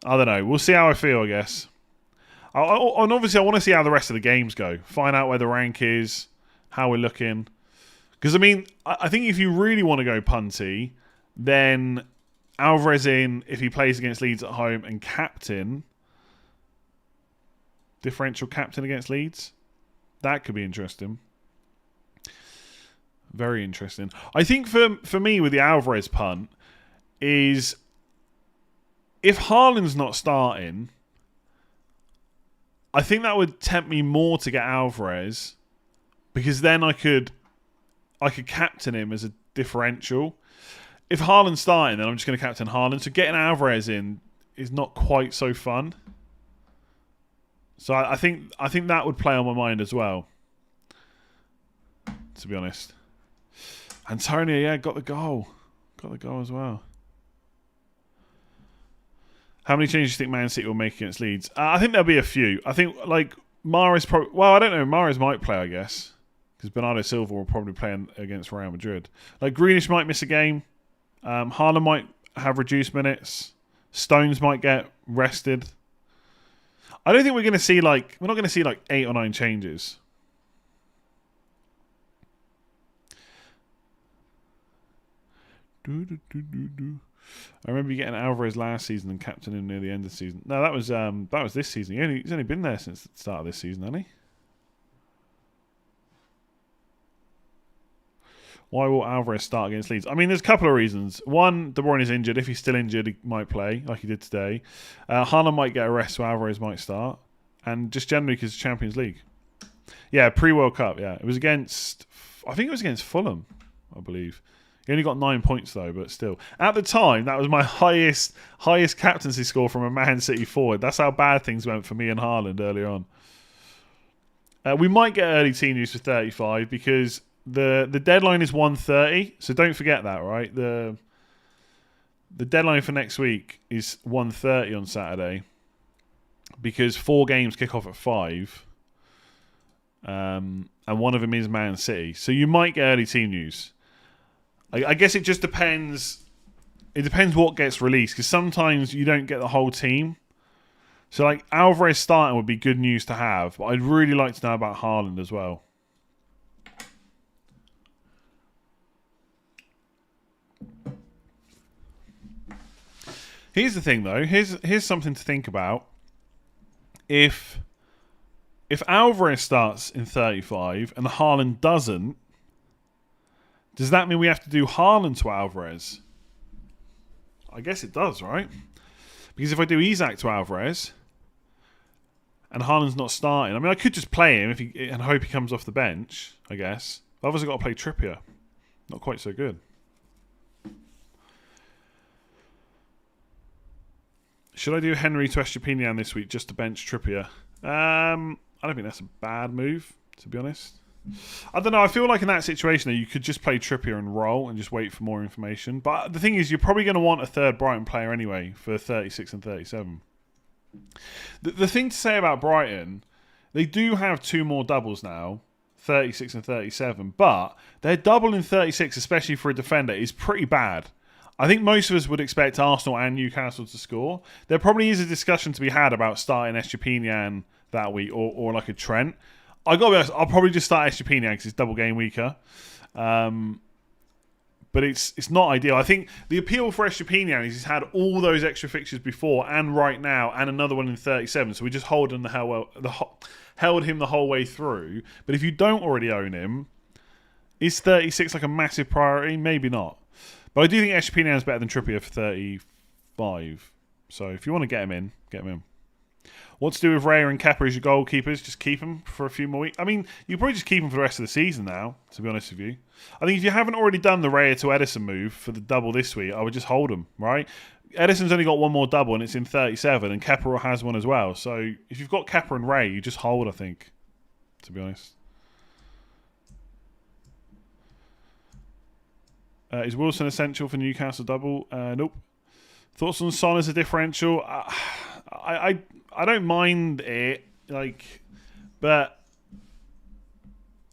I don't know. We'll see how I feel, I guess. And obviously, I want to see how the rest of the games go. Find out where the rank is, how we're looking. Because, I mean, I think if you really want to go punty, then Alvarez in, if he plays against Leeds at home, and captain, differential captain against Leeds. That could be interesting. Very interesting. I think for me with the Alvarez punt is if Haaland's not starting, I think that would tempt me more to get Alvarez because then I could captain him as a differential. If Haaland's starting, then I'm just going to captain Haaland. So getting Alvarez in is not quite so fun. So I think that would play on my mind as well, to be honest. Antonio, yeah, got the goal. Got the goal as well. How many changes do you think Man City will make against Leeds? I think there'll be a few. I think, like, Mahrez probably... Well, I don't know. Mahrez might play, I guess. Because Bernardo Silva will probably play against Real Madrid. Like, Greenish might miss a game. Haaland might have reduced minutes. Stones might get rested. I don't think we're going to see, like... We're not going to see, like, 8 or 9 changes. I remember you getting Alvarez last season and captaining him near the end of the season. No, that was this season. He's only been there since the start of this season, hasn't he? Why will Alvarez start against Leeds? I mean, there's a couple of reasons. One, De Bruyne is injured. If he's still injured, he might play, like he did today. Haaland might get a rest, so Alvarez might start. And just generally because it's Champions League. Yeah, pre-World Cup, yeah. It was against... I think it was against Fulham, I believe. He only got 9 points, though, but still. At the time, that was my highest captaincy score from a Man City forward. That's how bad things went for me and Haaland earlier on. We might get early team news for 35 because... The deadline is 1:30, so don't forget that, right? The deadline for next week is 1:30 on Saturday because 4 games kick off at 5, and one of them is Man City. So you might get early team news. I guess it just depends. It depends what gets released because sometimes you don't get the whole team. So like Alvarez starting would be good news to have, but I'd really like to know about Haaland as well. Here's the thing, though. Here's something to think about. If Alvarez starts in 35 and Haaland doesn't, does that mean we have to do Haaland to Alvarez? I guess it does, right? Because if I do Isak to Alvarez and Haaland's not starting, I mean, I could just play him and hope he comes off the bench, I guess. But I've also got to play Trippier. Not quite so good. Should I do Henry to Estepinian this week just to bench Trippier? I don't think that's a bad move, to be honest. I don't know. I feel like in that situation, you could just play Trippier and roll and just wait for more information. But the thing is, you're probably going to want a third Brighton player anyway for 36 and 37. The thing to say about Brighton, they do have 2 more doubles now, 36 and 37. But their double in 36, especially for a defender, is pretty bad. I think most of us would expect Arsenal and Newcastle to score. There probably is a discussion to be had about starting Estepinian that week or like a Trent. I got to be honest, I'll probably just start Estepinian because it's double game weeker. But it's not ideal. I think the appeal for Estepinian is he's had all those extra fixtures before and right now and another one in 37. So we just held him the whole way through. But if you don't already own him, is 36 like a massive priority? Maybe not. But I do think Estepinian is better than Trippier for 35. So if you want to get him in, get him in. What to do with Raya and Kepa as your goalkeepers? Just keep them for a few more weeks. I mean, you probably just keep them for the rest of the season now, to be honest with you. I think if you haven't already done the Raya to Edison move for the double this week, I would just hold them, right? Edison's only got 1 more double and it's in 37, and Kepa has one as well. So if you've got Kepa and Raya, you just hold, I think, to be honest. Is Wilson essential for Newcastle double? Nope. Thoughts on Son as a differential? I don't mind it, but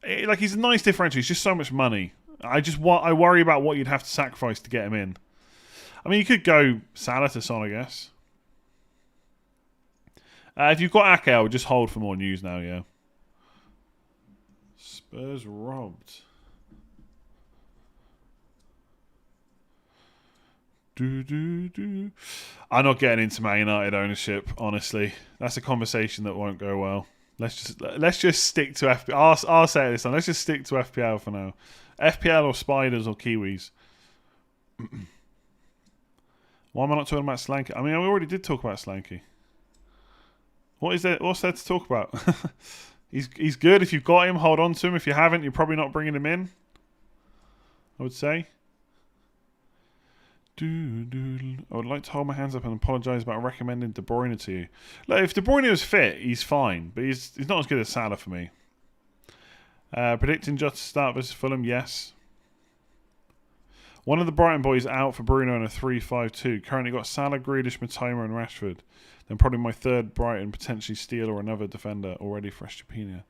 he's a nice differential. He's just so much money. I worry about what you'd have to sacrifice to get him in. I mean, you could go Salah to Son, I guess. If you've got Ake, I would just hold for more news now. Yeah. Spurs robbed. I'm not getting into Man United ownership, honestly. That's a conversation that won't go well. Let's just stick to FPL. I'll say it this time. Let's just stick to FPL for now. FPL or Spiders or Kiwis. Why am I not talking about Slanky? I mean, we already did talk about Slanky. What's there to talk about? He's good. If you've got him, hold on to him. If you haven't, you're probably not bringing him in, I would say. I would like to hold my hands up and apologise about recommending De Bruyne to you. Look, if De Bruyne was fit, he's fine, but he's not as good as Salah for me. Predicting Jota to start versus Fulham, yes. One of the Brighton boys out for Bruno in a 3-5-2. Currently got Salah, Grealish, Matoma and Rashford. Then probably my third Brighton, potentially Steele or another defender, already for Estepina.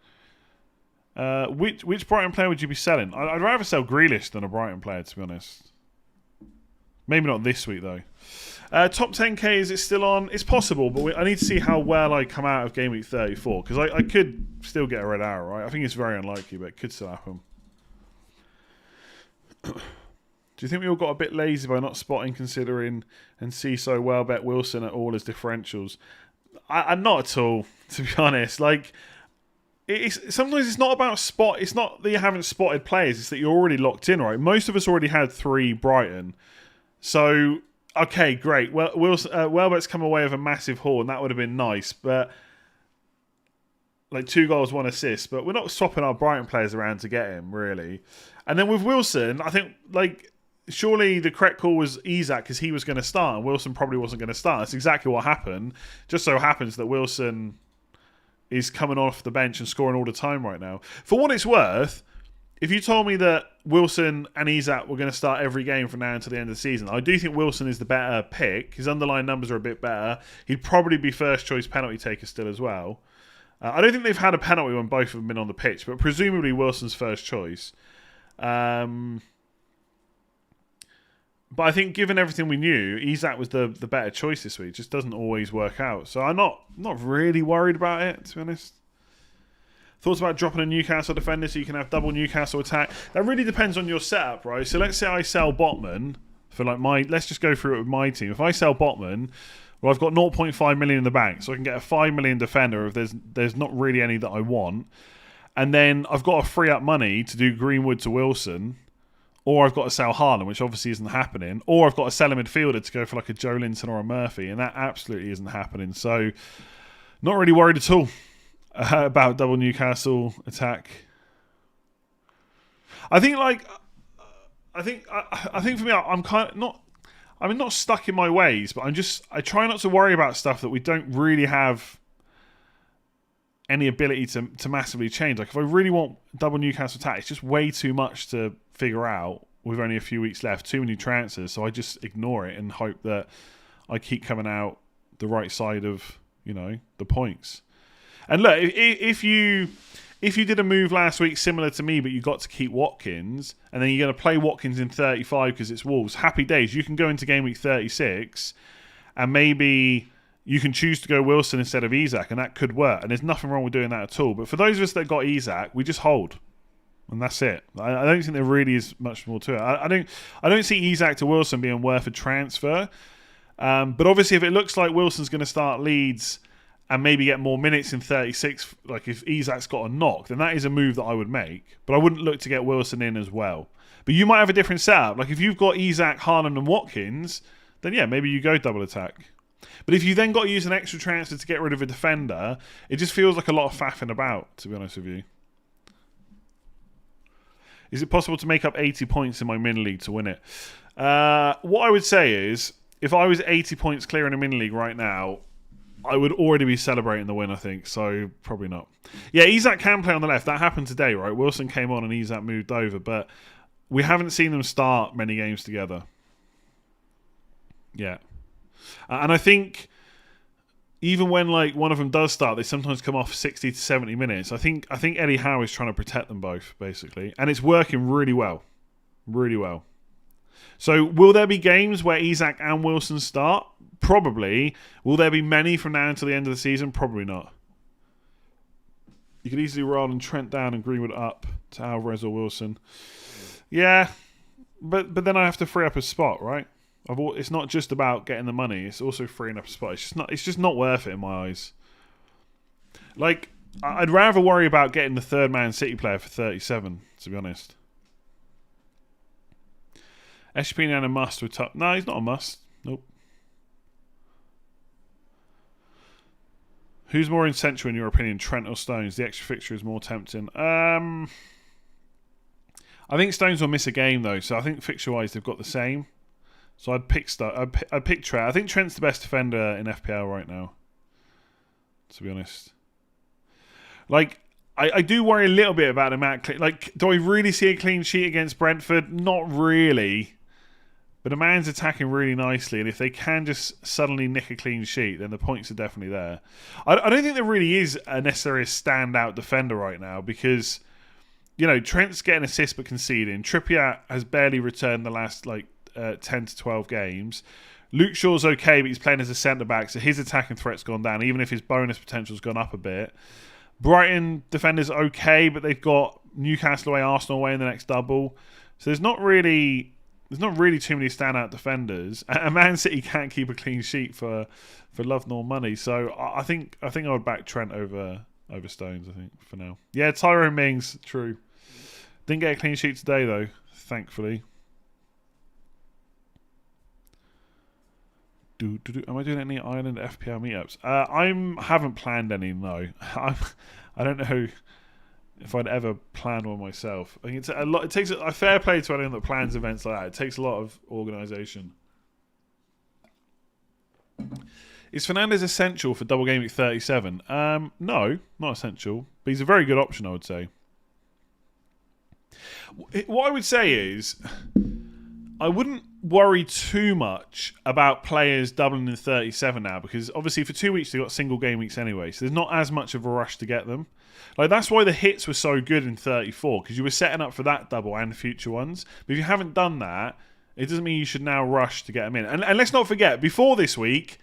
Which Brighton player would you be selling? I'd rather sell Grealish than a Brighton player, to be honest. Maybe not this week, though. Top 10k, is it still on? It's possible, but I need to see how well I come out of Game Week 34, because I could still get a red arrow, right? I think it's very unlikely, but it could still happen. Do you think we all got a bit lazy by not spotting, considering, and see so well bet Wilson at all as differentials? I'm not at all, to be honest. Like, sometimes it's not about spot. It's not that you haven't spotted players. It's that you're already locked in, right? Most of us already had 3 Brighton. So, okay, great. Well, Welbeck's come away with a massive haul, and that would have been nice. But, like, 2 goals, 1 assist. But we're not swapping our Brighton players around to get him, really. And then with Wilson, I think, like, surely the correct call was Isak because he was going to start, and Wilson probably wasn't going to start. That's exactly what happened. Just so happens that Wilson is coming off the bench and scoring all the time right now. For what it's worth, if you told me that Wilson and Isak were going to start every game from now until the end of the season, I do think Wilson is the better pick. His underlying numbers are a bit better. He'd probably be first choice penalty taker still as well. I don't think they've had a penalty when both have been on the pitch, but presumably Wilson's first choice. But I think given everything we knew, Isak was the better choice this week. It just doesn't always work out. So I'm not really worried about it, to be honest. Thoughts about dropping a Newcastle defender so you can have double Newcastle attack? That really depends on your setup, right? So let's say I sell Botman for like let's just go through it with my team. If I sell Botman, well, I've got 0.5 million in the bank, so I can get a 5 million defender if there's not really any that I want. And then I've got to free up money to do Greenwood to Wilson. Or I've got to sell Haaland, which obviously isn't happening. Or I've got to sell a midfielder to go for like a Joe Linton or a Murphy, and that absolutely isn't happening. So, not really worried at all about double Newcastle attack. I think for me, I'm kind of not. I'm not stuck in my ways, but I try not to worry about stuff that we don't really have any ability to massively change. Like if I really want double Newcastle attack, it's just way too much to figure out with only a few weeks left, too many transfers, so I just ignore it and hope that I keep coming out the right side of, the points. And look, if you did a move last week similar to me, but you got to keep Watkins, and then you're going to play Watkins in 35 because it's Wolves, happy days. You can go into game week 36 and maybe you can choose to go Wilson instead of Isak, and that could work. And there's nothing wrong with doing that at all. But for those of us that got Isak, we just hold. And that's it. I don't think there really is much more to it. I don't see Isak to Wilson being worth a transfer. But obviously, if it looks like Wilson's going to start Leeds and maybe get more minutes in 36, like if Isak's got a knock, then that is a move that I would make. But I wouldn't look to get Wilson in as well. But you might have a different setup. Like if you've got Isak, Haaland and Watkins, then yeah, maybe you go double attack. But if you then got to use an extra transfer to get rid of a defender, it just feels like a lot of faffing about, to be honest with you. Is it possible to make up 80 points in my mini league to win it? What I would say is, if I was 80 points clear in a mini league right now, I would already be celebrating the win, I think. So, probably not. Yeah, Isak can play on the left. That happened today, right? Wilson came on and Isak moved over. But we haven't seen them start many games together. Yeah. And I think even when like one of them does start, they sometimes come off 60 to 70 minutes. I think Eddie Howe is trying to protect them both, basically. And it's working really well. Really well. So will there be games where Isak and Wilson start? Probably. Will there be many from now until the end of the season? Probably not. You could easily roll and Trent down and Greenwood up to Alvarez or Wilson. Yeah. But then I have to free up a spot, right? It's not just about getting the money. It's also freeing up a spot. It's just not worth it in my eyes. Like, I'd rather worry about getting the third Man City player for 37, to be honest. Eshpinian a must with top. No, he's not a must. Nope. Who's more essential in your opinion, Trent or Stones? The extra fixture is more tempting. I think Stones will miss a game though, so I think fixture-wise they've got the same. So I'd pick Trent. I think Trent's the best defender in FPL right now, to be honest. Like, I do worry a little bit about him. Like, do I really see a clean sheet against Brentford? Not really. But a man's attacking really nicely, and if they can just suddenly nick a clean sheet, then the points are definitely there. I don't think there really is necessarily a standout defender right now because, Trent's getting assists but conceding. Trippier has barely returned the last 10 to 12 games. Luke Shaw's okay, but he's playing as a centre-back, so his attacking threat's gone down, even if his bonus potential's gone up a bit. Brighton defenders okay, but they've got Newcastle away, Arsenal away in the next double. So there's not really too many standout defenders. And Man City can't keep a clean sheet for love nor money. So I think I would back Trent over Stones, I think, for now. Yeah, Tyrone Mings, true. Didn't get a clean sheet today, though, thankfully. Am I doing any Ireland FPL meetups? I haven't planned any, no. I don't know if I'd ever plan one myself. I think it's a lot. It takes a fair play to anyone that plans events like that. It takes a lot of organisation. Is Fernandes essential for double game week 37? No, not essential. But he's a very good option, I would say. What I would say is, I wouldn't worry too much about players doubling in 37 now, because obviously for 2 weeks they've got single game weeks anyway, so there's not as much of a rush to get them. Like, that's why the hits were so good in 34, because you were setting up for that double and future ones. But if you haven't done that, it doesn't mean you should now rush to get them in. And let's not forget, before this week,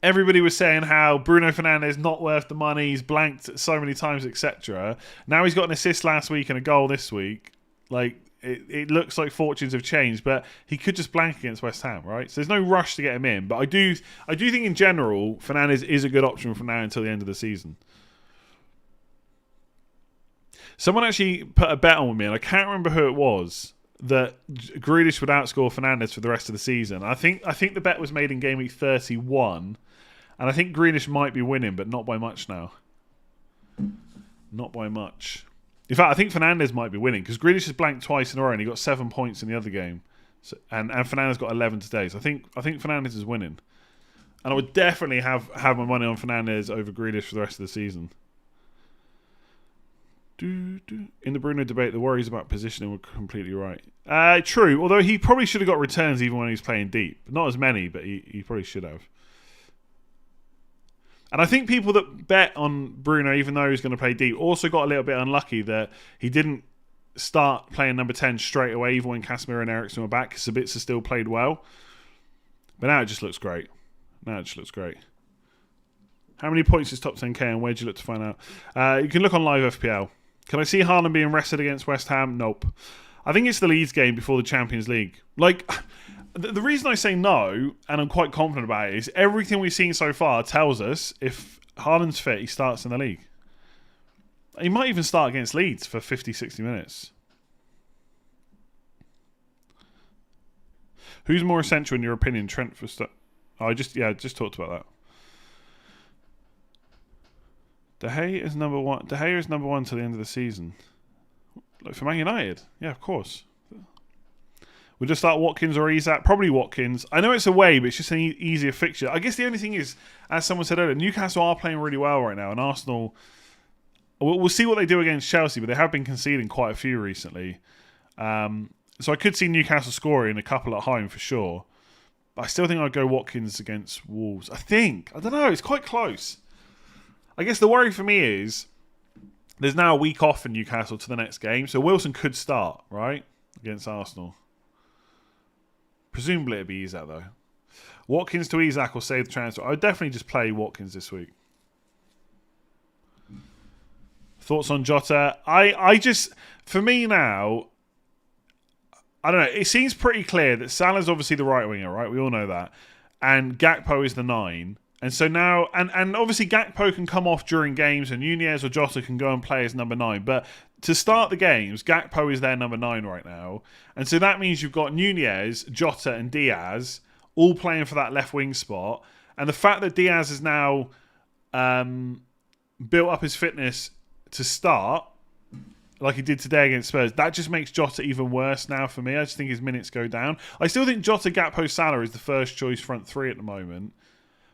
everybody was saying how Bruno Fernandes not worth the money, he's blanked so many times, etc. Now he's got an assist last week and a goal this week. Like, it looks like fortunes have changed, but he could just blank against West Ham, right? So there's no rush to get him in. But I do think in general, Fernandes is a good option from now until the end of the season. Someone actually put a bet on with me, and I can't remember who it was, that Grealish would outscore Fernandes for the rest of the season. I think the bet was made in game week 31, and I think Grealish might be winning, but not by much now. Not by much. In fact, I think Fernandes might be winning, because Grealish has blanked twice in a row, and he got 7 points in the other game, so, and Fernandes got 11 today. So I think Fernandes is winning, and I would definitely have my money on Fernandes over Grealish for the rest of the season. In the Bruno debate, the worries about positioning were completely right. True, although he probably should have got returns even when he was playing deep. Not as many, but he probably should have. And I think people that bet on Bruno, even though he was going to play deep, also got a little bit unlucky that he didn't start playing number 10 straight away, even when Casemiro and Eriksen were back, because Sabitzer still played well. But now it just looks great. How many points is top 10k, and where do you look to find out? You can look on Live FPL. Can I see Haaland being rested against West Ham? Nope. I think it's the Leeds game before the Champions League. Like, the reason I say no, and I'm quite confident about it, is everything we've seen so far tells us if Haaland's fit, he starts in the league. He might even start against Leeds for 50, 60 minutes. Who's more essential in your opinion, Trent for I just talked about that. De Gea is number one. De Gea is number one to the end of the season. Like, for Man United, yeah, of course. We'll just start Watkins or Isak. Probably Watkins. I know it's away, but it's just an easier fixture. I guess the only thing is, as someone said earlier, Newcastle are playing really well right now, and Arsenal. We'll see what they do against Chelsea, but they have been conceding quite a few recently. So I could see Newcastle scoring a couple at home for sure. But I still think I'd go Watkins against Wolves. I don't know. It's quite close. I guess the worry for me is there's now a week off in Newcastle to the next game, so Wilson could start, right, against Arsenal. Presumably it'd be Isak, though. Watkins to Isak will save the transfer. I would definitely just play Watkins this week. Thoughts on Jota? I just, for me now, I don't know. It seems pretty clear that Salah's obviously the right winger, right? We all know that. And Gakpo is the 9. And so now, and obviously Gakpo can come off during games, and Nunez or Jota can go and play as number 9. But to start the games, Gakpo is their number 9 right now. And so that means you've got Nunez, Jota and Diaz all playing for that left wing spot. And the fact that Diaz has now built up his fitness to start, like he did today against Spurs, that just makes Jota even worse now for me. I just think his minutes go down. I still think Jota, Gakpo, Salah is the first choice front three at the moment.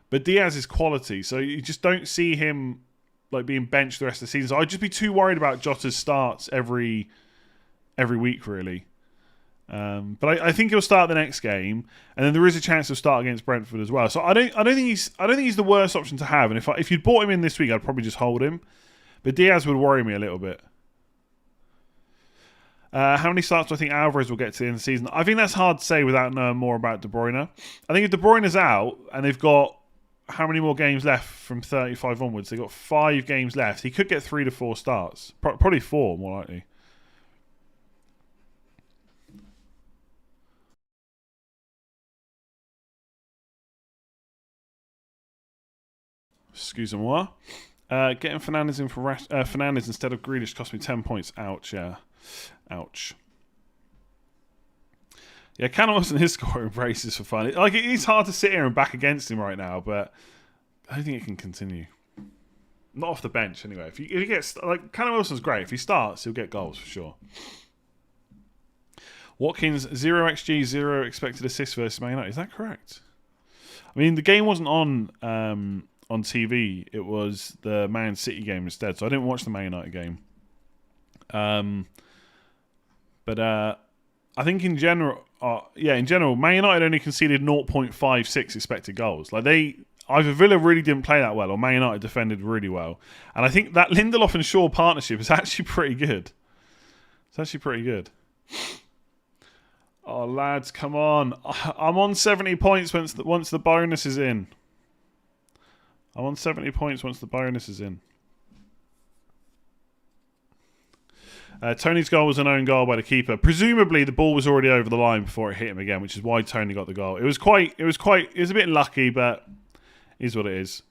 But Diaz is quality, so you just don't see him like being benched the rest of the season. So I'd just be too worried about Jota's starts every week, really. But I think he'll start the next game, and then there is a chance he'll start against Brentford as well. So I don't think he's the worst option to have. And if you'd bought him in this week, I'd probably just hold him. But Diaz would worry me a little bit. How many starts do I think Alvarez will get to the end of the season? I think that's hard to say without knowing more about De Bruyne. I think if De Bruyne's out and they've got how many more games left from 35 onwards? They've got 5 games left. He could get 3 to 4 starts. Probably 4, more likely. Excuse-moi. Getting Fernandes in for Fernandes instead of Grealish cost me 10 points. Ouch, yeah. Ouch. Yeah, Callum Wilson is scoring braces for fun. Like, it is hard to sit here and back against him right now, but I don't think it can continue. Not off the bench, anyway. If he gets... Like, Callum Wilson's great. If he starts, he'll get goals, for sure. Watkins, 0xG, 0 expected assists versus Man United. Is that correct? I mean, the game wasn't on TV. It was the Man City game instead, so I didn't watch the Man United game. But I think in general, Man United only conceded 0.56 expected goals. Like either Villa really didn't play that well, or Man United defended really well. And I think that Lindelof and Shaw partnership is actually pretty good. It's actually pretty good. Oh, lads, come on! I'm on 70 points once the bonus is in. I'm on 70 points once the bonus is in. Tony's goal was an own goal by the keeper. Presumably, the ball was already over the line before it hit him again, which is why Tony got the goal. It was a bit lucky, but it is what it is.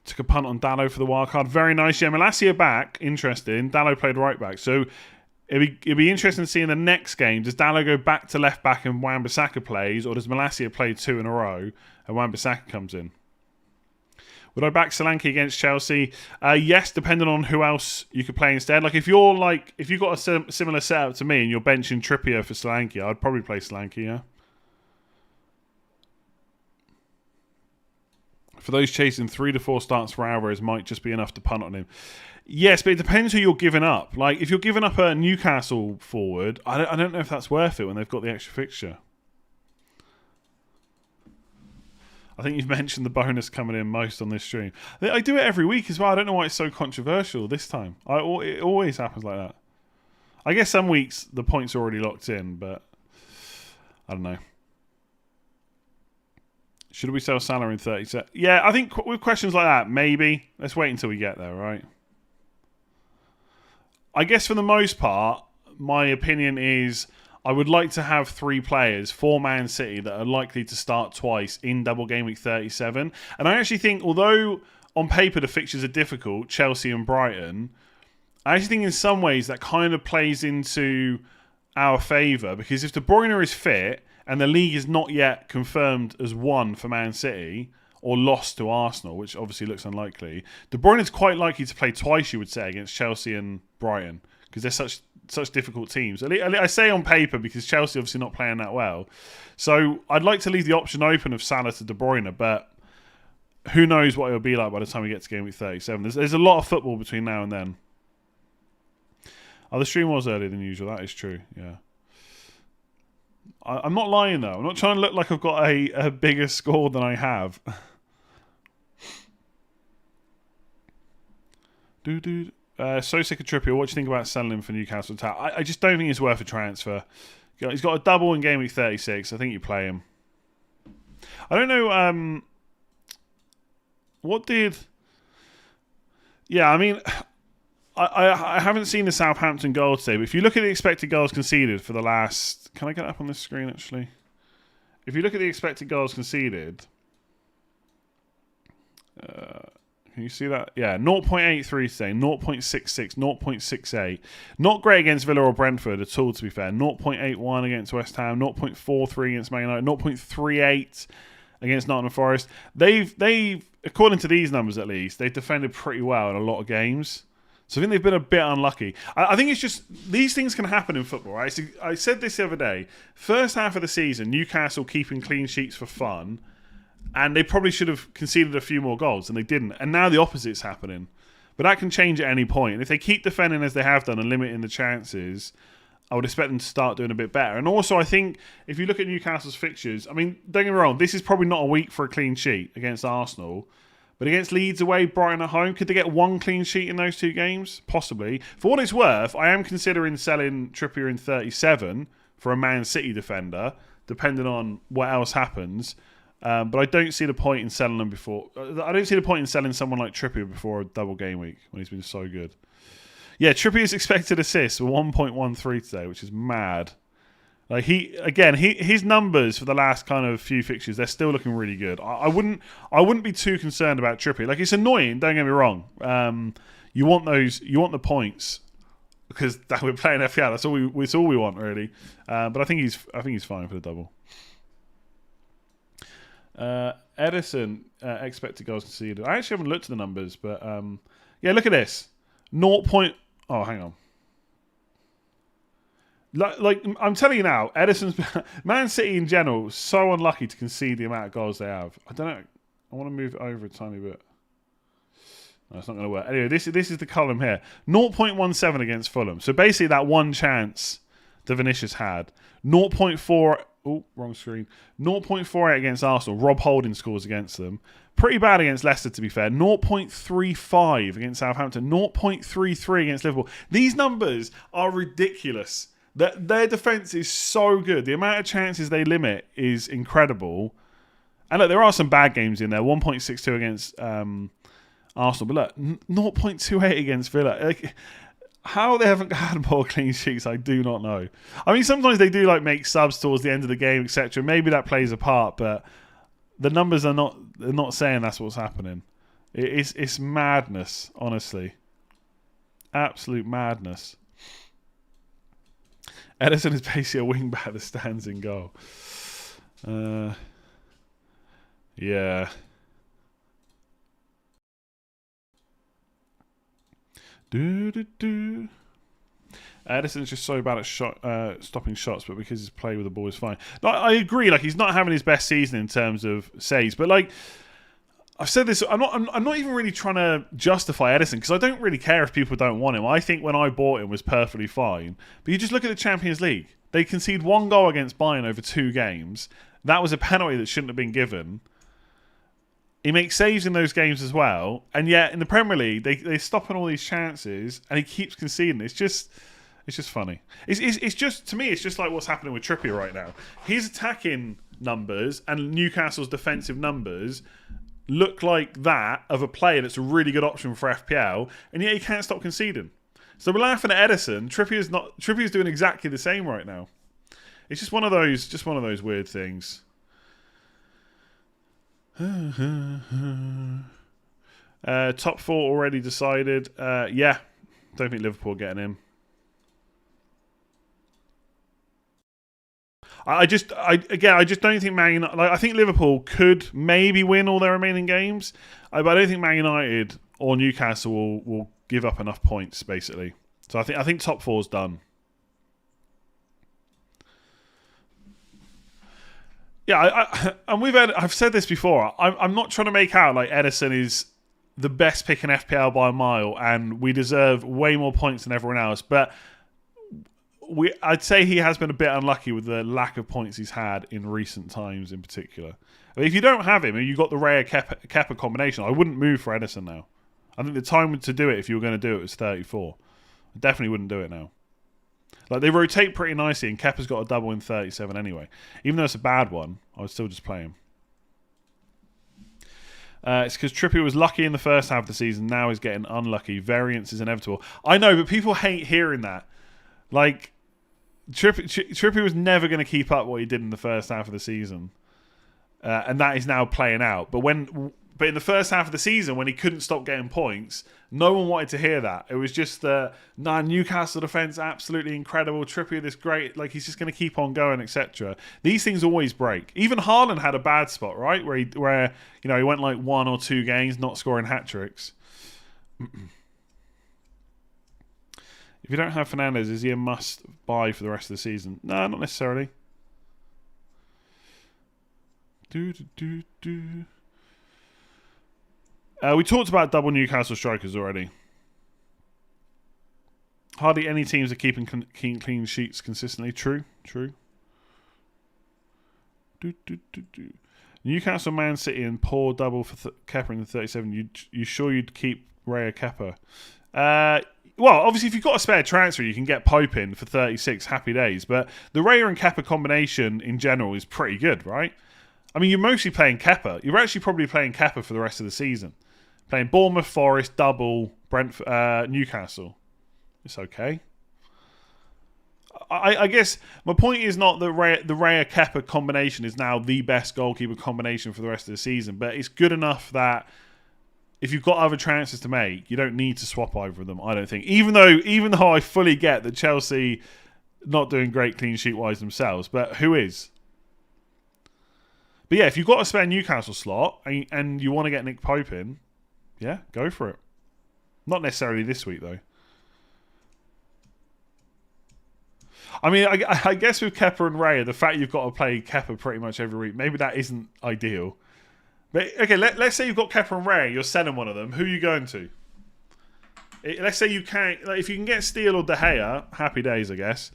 Took a punt on Dallo for the wild card. Very nice. Yeah, Malacia back. Interesting. Dallo played right back. So it'd be interesting to see in the next game, does Dallo go back to left back and Wan-Bissaka plays, or does Malacia play 2 in a row and Wan-Bissaka comes in? Would I back Solanke against Chelsea? Yes, depending on who else you could play instead. Like if you've got a similar setup to me and you're benching Trippier for Solanke, I'd probably play Solanke, yeah. For those chasing 3 to 4 starts for Alvarez might just be enough to punt on him. Yes, but it depends who you're giving up. Like, if you're giving up a Newcastle forward, I don't know if that's worth it when they've got the extra fixture. I think you've mentioned the bonus coming in most on this stream. I do it every week as well. I don't know why it's so controversial this time. It always happens like that. I guess some weeks the points are already locked in, but I don't know. Should we sell Salah in 30 sets? Yeah, I think with questions like that, maybe. Let's wait until we get there, right? I guess for the most part, my opinion is I would like to have 3 players for Man City that are likely to start twice in double game week 37. And I actually think, although on paper the fixtures are difficult, Chelsea and Brighton, I actually think in some ways that kind of plays into our favour, because if De Bruyne is fit and the league is not yet confirmed as won for Man City or lost to Arsenal, which obviously looks unlikely, De Bruyne is quite likely to play twice, you would say, against Chelsea and Brighton, because they're such difficult teams. I say on paper because Chelsea obviously not playing that well. So I'd like to leave the option open of Salah to De Bruyne, but who knows what it'll be like by the time we get to game week 37. There's a lot of football between now and then. Oh, the stream was earlier than usual. That is true, yeah. I'm not lying, though. I'm not trying to look like I've got a bigger score than I have. So sick of Trippier. What do you think about selling him for Newcastle Town? I just don't think it's worth a transfer. He's got a double in game week 36. I think you play him. I don't know. What did... Yeah, I mean... I haven't seen the Southampton goal today, but if you look at the expected goals conceded for the last... Can I get up on this screen, actually? If you look at the expected goals conceded... Can you see that? Yeah, 0.83 today, 0.66, 0.68. Not great against Villa or Brentford at all, to be fair. 0.81 against West Ham, 0.43 against Man United, 0.38 against Nottingham Forest. They've, according to these numbers at least, they've defended pretty well in a lot of games. So I think they've been a bit unlucky. I think it's just, these things can happen in football, right? So I said this the other day. First half of the season, Newcastle keeping clean sheets for fun. And they probably should have conceded a few more goals, and they didn't. And now the opposite's happening. But that can change at any point. And if they keep defending as they have done and limiting the chances, I would expect them to start doing a bit better. And also, I think, if you look at Newcastle's fixtures, I mean, don't get me wrong, this is probably not a week for a clean sheet against Arsenal. But against Leeds away, Brighton at home, could they get one clean sheet in those 2 games? Possibly. For what it's worth, I am considering selling Trippier in 37 for a Man City defender, depending on what else happens. But I don't see the point in selling them before. I don't see the point in selling someone like Trippier before a double game week when he's been so good. Yeah, Trippier's expected assists were 1.13 today, which is mad. Like his numbers for the last kind of few fixtures, they're still looking really good. I wouldn't be too concerned about Trippier. Like, it's annoying. Don't get me wrong. You want the points because we're playing FPL. That's all we want really. But I think he's fine for the double. Edison expected goals conceded. I actually haven't looked at the numbers, but yeah, look at this. Oh, hang on. Like I'm telling you now, Edison's Man City in general so unlucky to concede the amount of goals they have. I don't know. I want to move it over a tiny bit. No, it's not going to work. Anyway, this is the column here. 0.17 against Fulham. So basically, that one chance the Vinicius had. 0.4. Oh, wrong screen. 0.48 against Arsenal. Rob Holding scores against them. Pretty bad against Leicester, to be fair. 0.35 against Southampton. 0.33 against Liverpool. These numbers are ridiculous. Their defence is so good. The amount of chances they limit is incredible. And look, there are some bad games in there. 1.62 against Arsenal. But look, 0.28 against Villa. Like, how they haven't had more clean sheets, I do not know. I mean, sometimes they do like make subs towards the end of the game, etc. Maybe that plays a part, but the numbers are not. They're not saying that's what's happening. It's madness, honestly. Absolute madness. Edison is basically a wing back that stands in goal. Yeah. Edison's just so bad at stopping shots, but because his play with the ball is fine. No, I agree. Like, he's not having his best season in terms of saves, but like I've said this, I'm not even really trying to justify Edison because I don't really care if people don't want him. I think when I bought him was perfectly fine. But you just look at the Champions League. They concede 1 goal against Bayern over 2 games. That was a penalty that shouldn't have been given. He makes saves in those games as well, and yet in the Premier League they stop on all these chances, and he keeps conceding. It's just funny. It's just, to me, it's just like what's happening with Trippier right now. His attacking numbers and Newcastle's defensive numbers look like that of a player that's a really good option for FPL, and yet he can't stop conceding. So we're laughing at Edison. Trippier's doing exactly the same right now. It's just one of those weird things. Top 4 already decided. Yeah, don't think Liverpool are getting in. I just don't think Man United. Like, I think Liverpool could maybe win all their remaining games, but I don't think Man United or Newcastle will give up enough points. Basically, so I think top 4's done. Yeah, I've said this before. I'm not trying to make out like Edison is the best pick in FPL by a mile, and we deserve way more points than everyone else. But I'd say he has been a bit unlucky with the lack of points he's had in recent times, in particular. I mean, if you don't have him and you've got the Raya Kepa combination, I wouldn't move for Edison now. I think the time to do it, if you were going to do it, was 34. I definitely wouldn't do it now. Like, they rotate pretty nicely, and Kepa's got a double in 37 anyway. Even though it's a bad one, I would still just play him. It's because Trippier was lucky in the first half of the season. Now he's getting unlucky. Variance is inevitable. I know, but people hate hearing that. Like, Trippier was never going to keep up what he did in the first half of the season. And that is now playing out. But when But in the first half of the season, when he couldn't stop getting points, no one wanted to hear that. It was just, Newcastle defence, absolutely incredible. Trippier, this great, like he's just going to keep on going, etc. These things always break. Even Haaland had a bad spot, right? Where he went like 1 or 2 games not scoring hat-tricks. If you don't have Fernandes, is he a must-buy for the rest of the season? No, not necessarily. We talked about double Newcastle strikers already. Hardly any teams are keeping clean sheets consistently. True. Newcastle, Man City, and poor double for Kepa in the 37. You sure you'd keep Raya Kepa? Well, obviously, if you've got a spare transfer, you can get Pope in for 36. Happy days. But the Raya and Kepa combination in general is pretty good, right? I mean, you're mostly playing Kepa. You're actually probably playing Kepa for the rest of the season. Playing Bournemouth, Forest, double, Brentford, Newcastle. It's okay. I guess my point is not that the Raya Kepa combination is now the best goalkeeper combination for the rest of the season, but it's good enough that if you've got other transfers to make, you don't need to swap over them, I don't think. Even though I fully get that Chelsea not doing great clean sheet wise themselves, but who is? But yeah, if you've got a spare Newcastle slot and you want to get Nick Pope in, yeah, go for it. Not necessarily this week, though. I mean, I guess with Kepa and Raya, the fact you've got to play Kepa pretty much every week, maybe that isn't ideal. But, okay, let's say you've got Kepa and Raya, you're selling one of them. Who are you going to? Let's say you can't... Like, if you can get Steele or De Gea, happy days, I guess.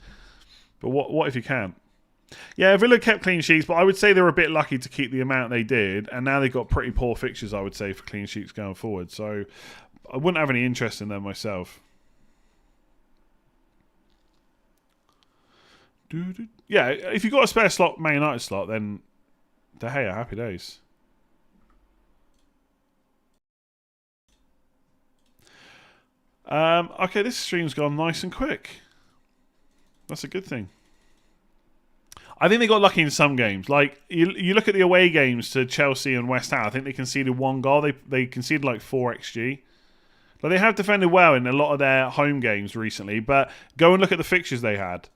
But what if you can't? Yeah, Villa kept clean sheets, but I would say they were a bit lucky to keep the amount they did, and now they've got pretty poor fixtures, I would say, for clean sheets going forward. So I wouldn't have any interest in them myself. Yeah, if you've got a spare slot, Man United slot, then De Gea, happy days. Okay, this stream's gone nice and quick. That's a good thing. I think they got lucky in some games. Like, you look at the away games to Chelsea and West Ham, I think they conceded 1 goal. They conceded like 4 XG. Like, they have defended well in a lot of their home games recently, but go and look at the fixtures they had.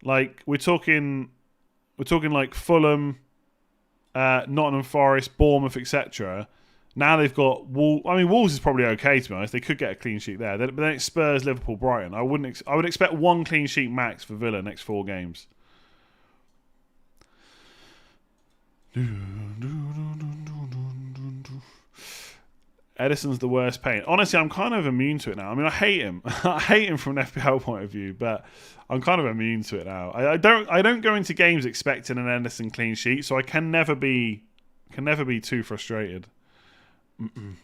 Like, we're talking like Fulham, Nottingham Forest, Bournemouth, etc. Now they've got Wolves. I mean, Wolves is probably okay, to be honest. They could get a clean sheet there. But then it's Spurs, Liverpool, Brighton. I would expect 1 clean sheet max for Villa next 4 games. Edison's the worst pain. Honestly, I'm kind of immune to it now. I mean, I hate him. I hate him from an FPL point of view, but I'm kind of immune to it now. I don't go into games expecting an Edison clean sheet, so I can never be too frustrated. Am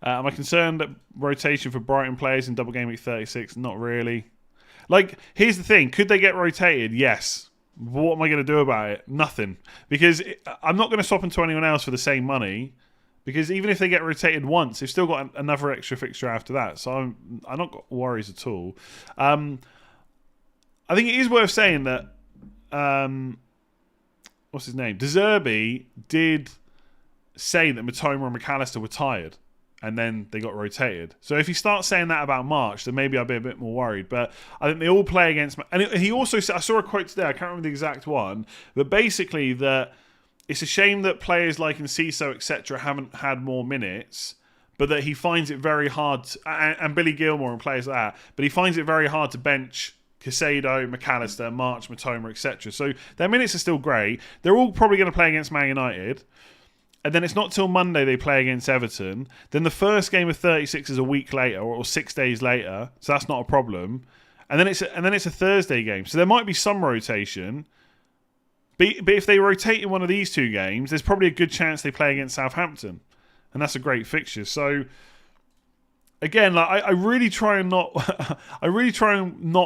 I concerned that rotation for Brighton players in double game week 36? Not really. Like, here's the thing: could they get rotated? Yes. What am I going to do about it? Nothing. Because I'm not going to swap them to anyone else for the same money. Because even if they get rotated once, they've still got another extra fixture after that. So I'm not got worries at all. I think it is worth saying that what's his name? De Zerbi did say that Matoma and McAllister were tired, and then they got rotated. So if you start saying that about March, then maybe I'll be a bit more worried. But I think they all play against... And he also said... I saw a quote today, I can't remember the exact one, but basically that it's a shame that players like Enciso, etc. haven't had more minutes, but that he finds it very hard... and Billy Gilmore and players like that, but he finds it very hard to bench Caicedo, McAllister, March, Matoma, etc. So their minutes are still great. They're all probably going to play against Man United. And then it's not till Monday they play against Everton. Then the first game of 36 is a week later or 6 days later, so that's not a problem. And then it's a Thursday game, so there might be some rotation. But if they rotate in one of these 2 games, there's probably a good chance they play against Southampton, and that's a great fixture. So again, like I really try and not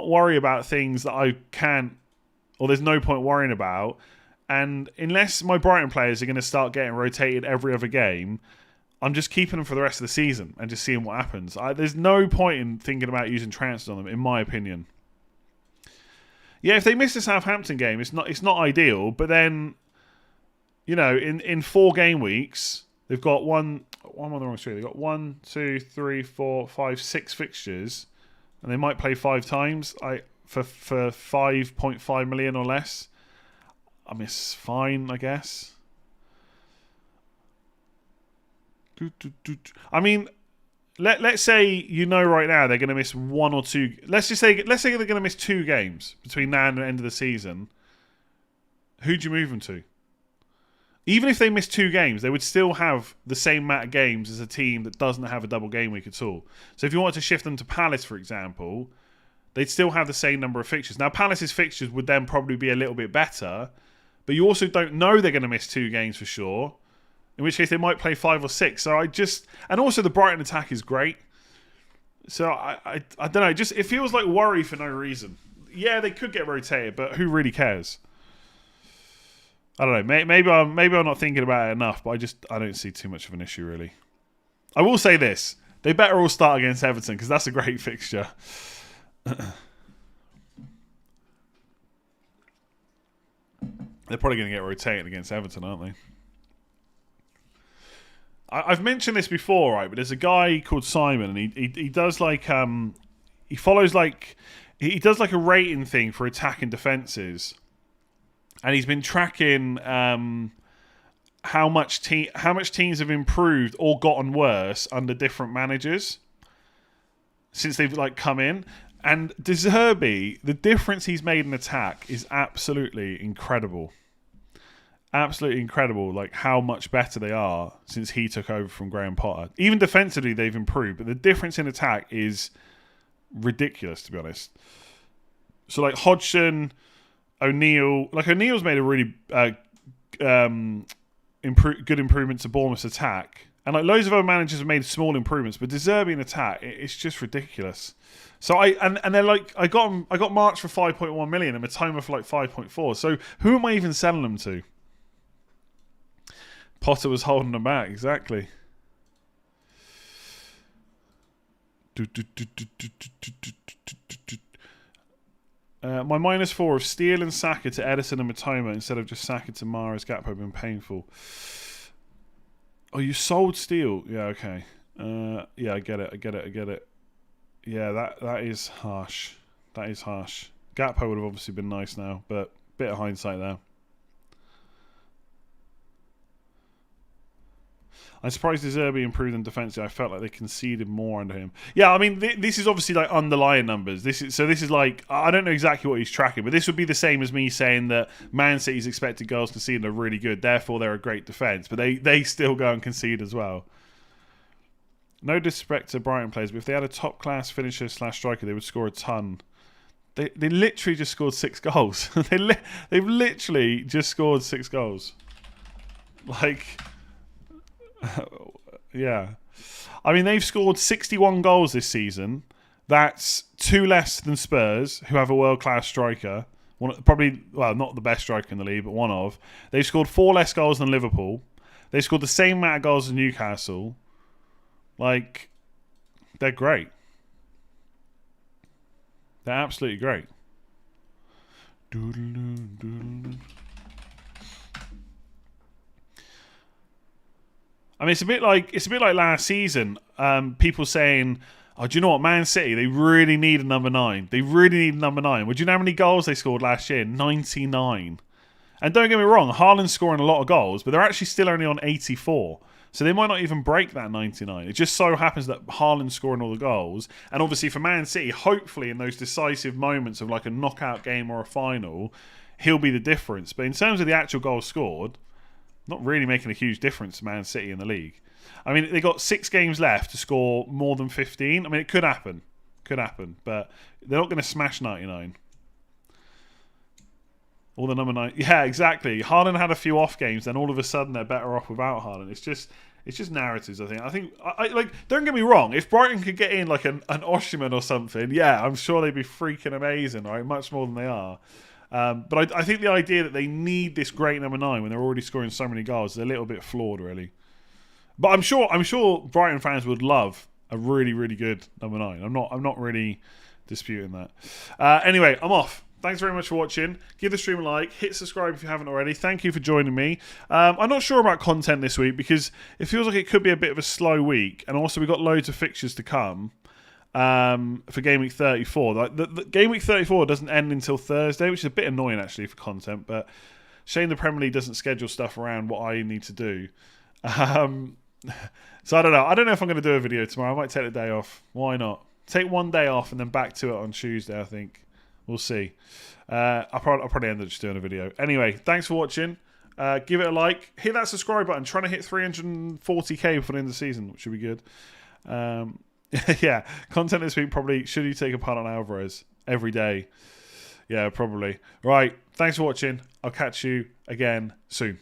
worry about things that I can't, or there's no point worrying about. And unless my Brighton players are going to start getting rotated every other game, I'm just keeping them for the rest of the season and just seeing what happens. There's no point in thinking about using transfers on them, in my opinion. Yeah, if they miss the Southampton game, it's not ideal. But then, you know, in 4 game weeks, they've got one on the wrong street. They've got 1, 2, 3, 4, 5, 6 fixtures, and they might play 5 times. For 5.5 million or less. I mean, it's fine, I guess. I mean, let's say you know right now they're going to miss 1 or 2. Let's say they're going to miss 2 games between now and the end of the season. Who'd you move them to? Even if they miss 2 games, they would still have the same amount of games as a team that doesn't have a double game week at all. So if you wanted to shift them to Palace, for example, they'd still have the same number of fixtures. Now, Palace's fixtures would then probably be a little bit better, but you also don't know they're going to miss 2 games for sure, in which case they might play 5 or 6. So and also the Brighton attack is great. So I don't know, it feels like worry for no reason. Yeah, they could get rotated, but who really cares? I don't know. Maybe I'm not thinking about it enough, but I don't see too much of an issue really. I will say this: they better all start against Everton because that's a great fixture. They're probably going to get rotated against Everton, aren't they? I've mentioned this before, right? But there's a guy called Simon, and he does like he follows like he does like a rating thing for attack and defenses, and he's been tracking how much teams have improved or gotten worse under different managers since they've like come in. And De Zerbi, the difference he's made in attack is absolutely incredible. Absolutely incredible, like how much better they are since he took over from Graham Potter. Even defensively, they've improved, but the difference in attack is ridiculous, to be honest. So, like Hodgson, O'Neill, like O'Neill's made a really good improvement to Bournemouth's attack, and like loads of other managers have made small improvements, but De Zerbi in attack, it's just ridiculous. So and they're like, I got March for 5.1 million and Matoma for like 5.4. So who am I even selling them to? Potter was holding them back, exactly. My -4 of Steele and Saka to Edison and Matoma instead of just Saka to Mahrez Gakpo have been painful. Oh, you sold Steele? Yeah, okay. Yeah, I get it. Yeah, that is harsh. That is harsh. Gakpo would have obviously been nice now, but bit of hindsight there. I'm surprised De Zerbi improved in defence. I felt like they conceded more under him. Yeah, I mean, this is obviously like underlying numbers. This is like, I don't know exactly what he's tracking, but this would be the same as me saying that Man City's expected goals conceded are really good, therefore they're a great defence, but they still go and concede as well. No disrespect to Brighton players, but if they had a top-class finisher / striker, they would score a ton. They literally just scored 6 goals. They've literally just scored 6 goals. Like, yeah. I mean, they've scored 61 goals this season. That's 2 less than Spurs, who have a world-class striker. Probably, well, not the best striker in the league, but one of. They've scored 4 less goals than Liverpool. They've scored the same amount of goals as Newcastle. Like, they're great. They're absolutely great. I mean, it's a bit like last season. People saying, "Oh, do you know what? Man City, they really need a number 9. They really need a number 9." Would you know how many goals they scored last year? 99. And don't get me wrong, Haaland's scoring a lot of goals, but they're actually still only on 84. So they might not even break that 99. It just so happens that Haaland's scoring all the goals. And obviously for Man City, hopefully in those decisive moments of like a knockout game or a final, he'll be the difference. But in terms of the actual goals scored, not really making a huge difference to Man City in the league. I mean, they got 6 games left to score more than 15. I mean, it could happen. But they're not going to smash 99. All the number 9. Yeah, exactly. Haaland had a few off games, then all of a sudden they're better off without Haaland. It's just narratives, I think. I like, don't get me wrong. If Brighton could get in like an Osimhen or something, yeah, I'm sure they'd be freaking amazing, right? Much more than they are. But I think the idea that they need this great number 9 when they're already scoring so many goals is a little bit flawed, really. But I'm sure Brighton fans would love a really, really good number 9. I'm not really disputing that. Anyway, I'm off. Thanks very much for watching. Give the stream a like. Hit subscribe if you haven't already. Thank you for joining me. I'm not sure about content this week because it feels like it could be a bit of a slow week. And also we've got loads of fixtures to come for Game Week 34. Like the Game Week 34 doesn't end until Thursday, which is a bit annoying actually for content. But shame the Premier League doesn't schedule stuff around what I need to do. So I don't know. I don't know if I'm going to do a video tomorrow. I might take the day off. Why not? Take one day off and then back to it on Tuesday, I think. We'll see. I'll probably end up just doing a video. Anyway, thanks for watching. Give it a like. Hit that subscribe button. Trying to hit 340k before the end of the season, which should be good. Yeah, content this week probably, should you take a punt on Alvarez every day? Yeah, probably. Right, thanks for watching. I'll catch you again soon.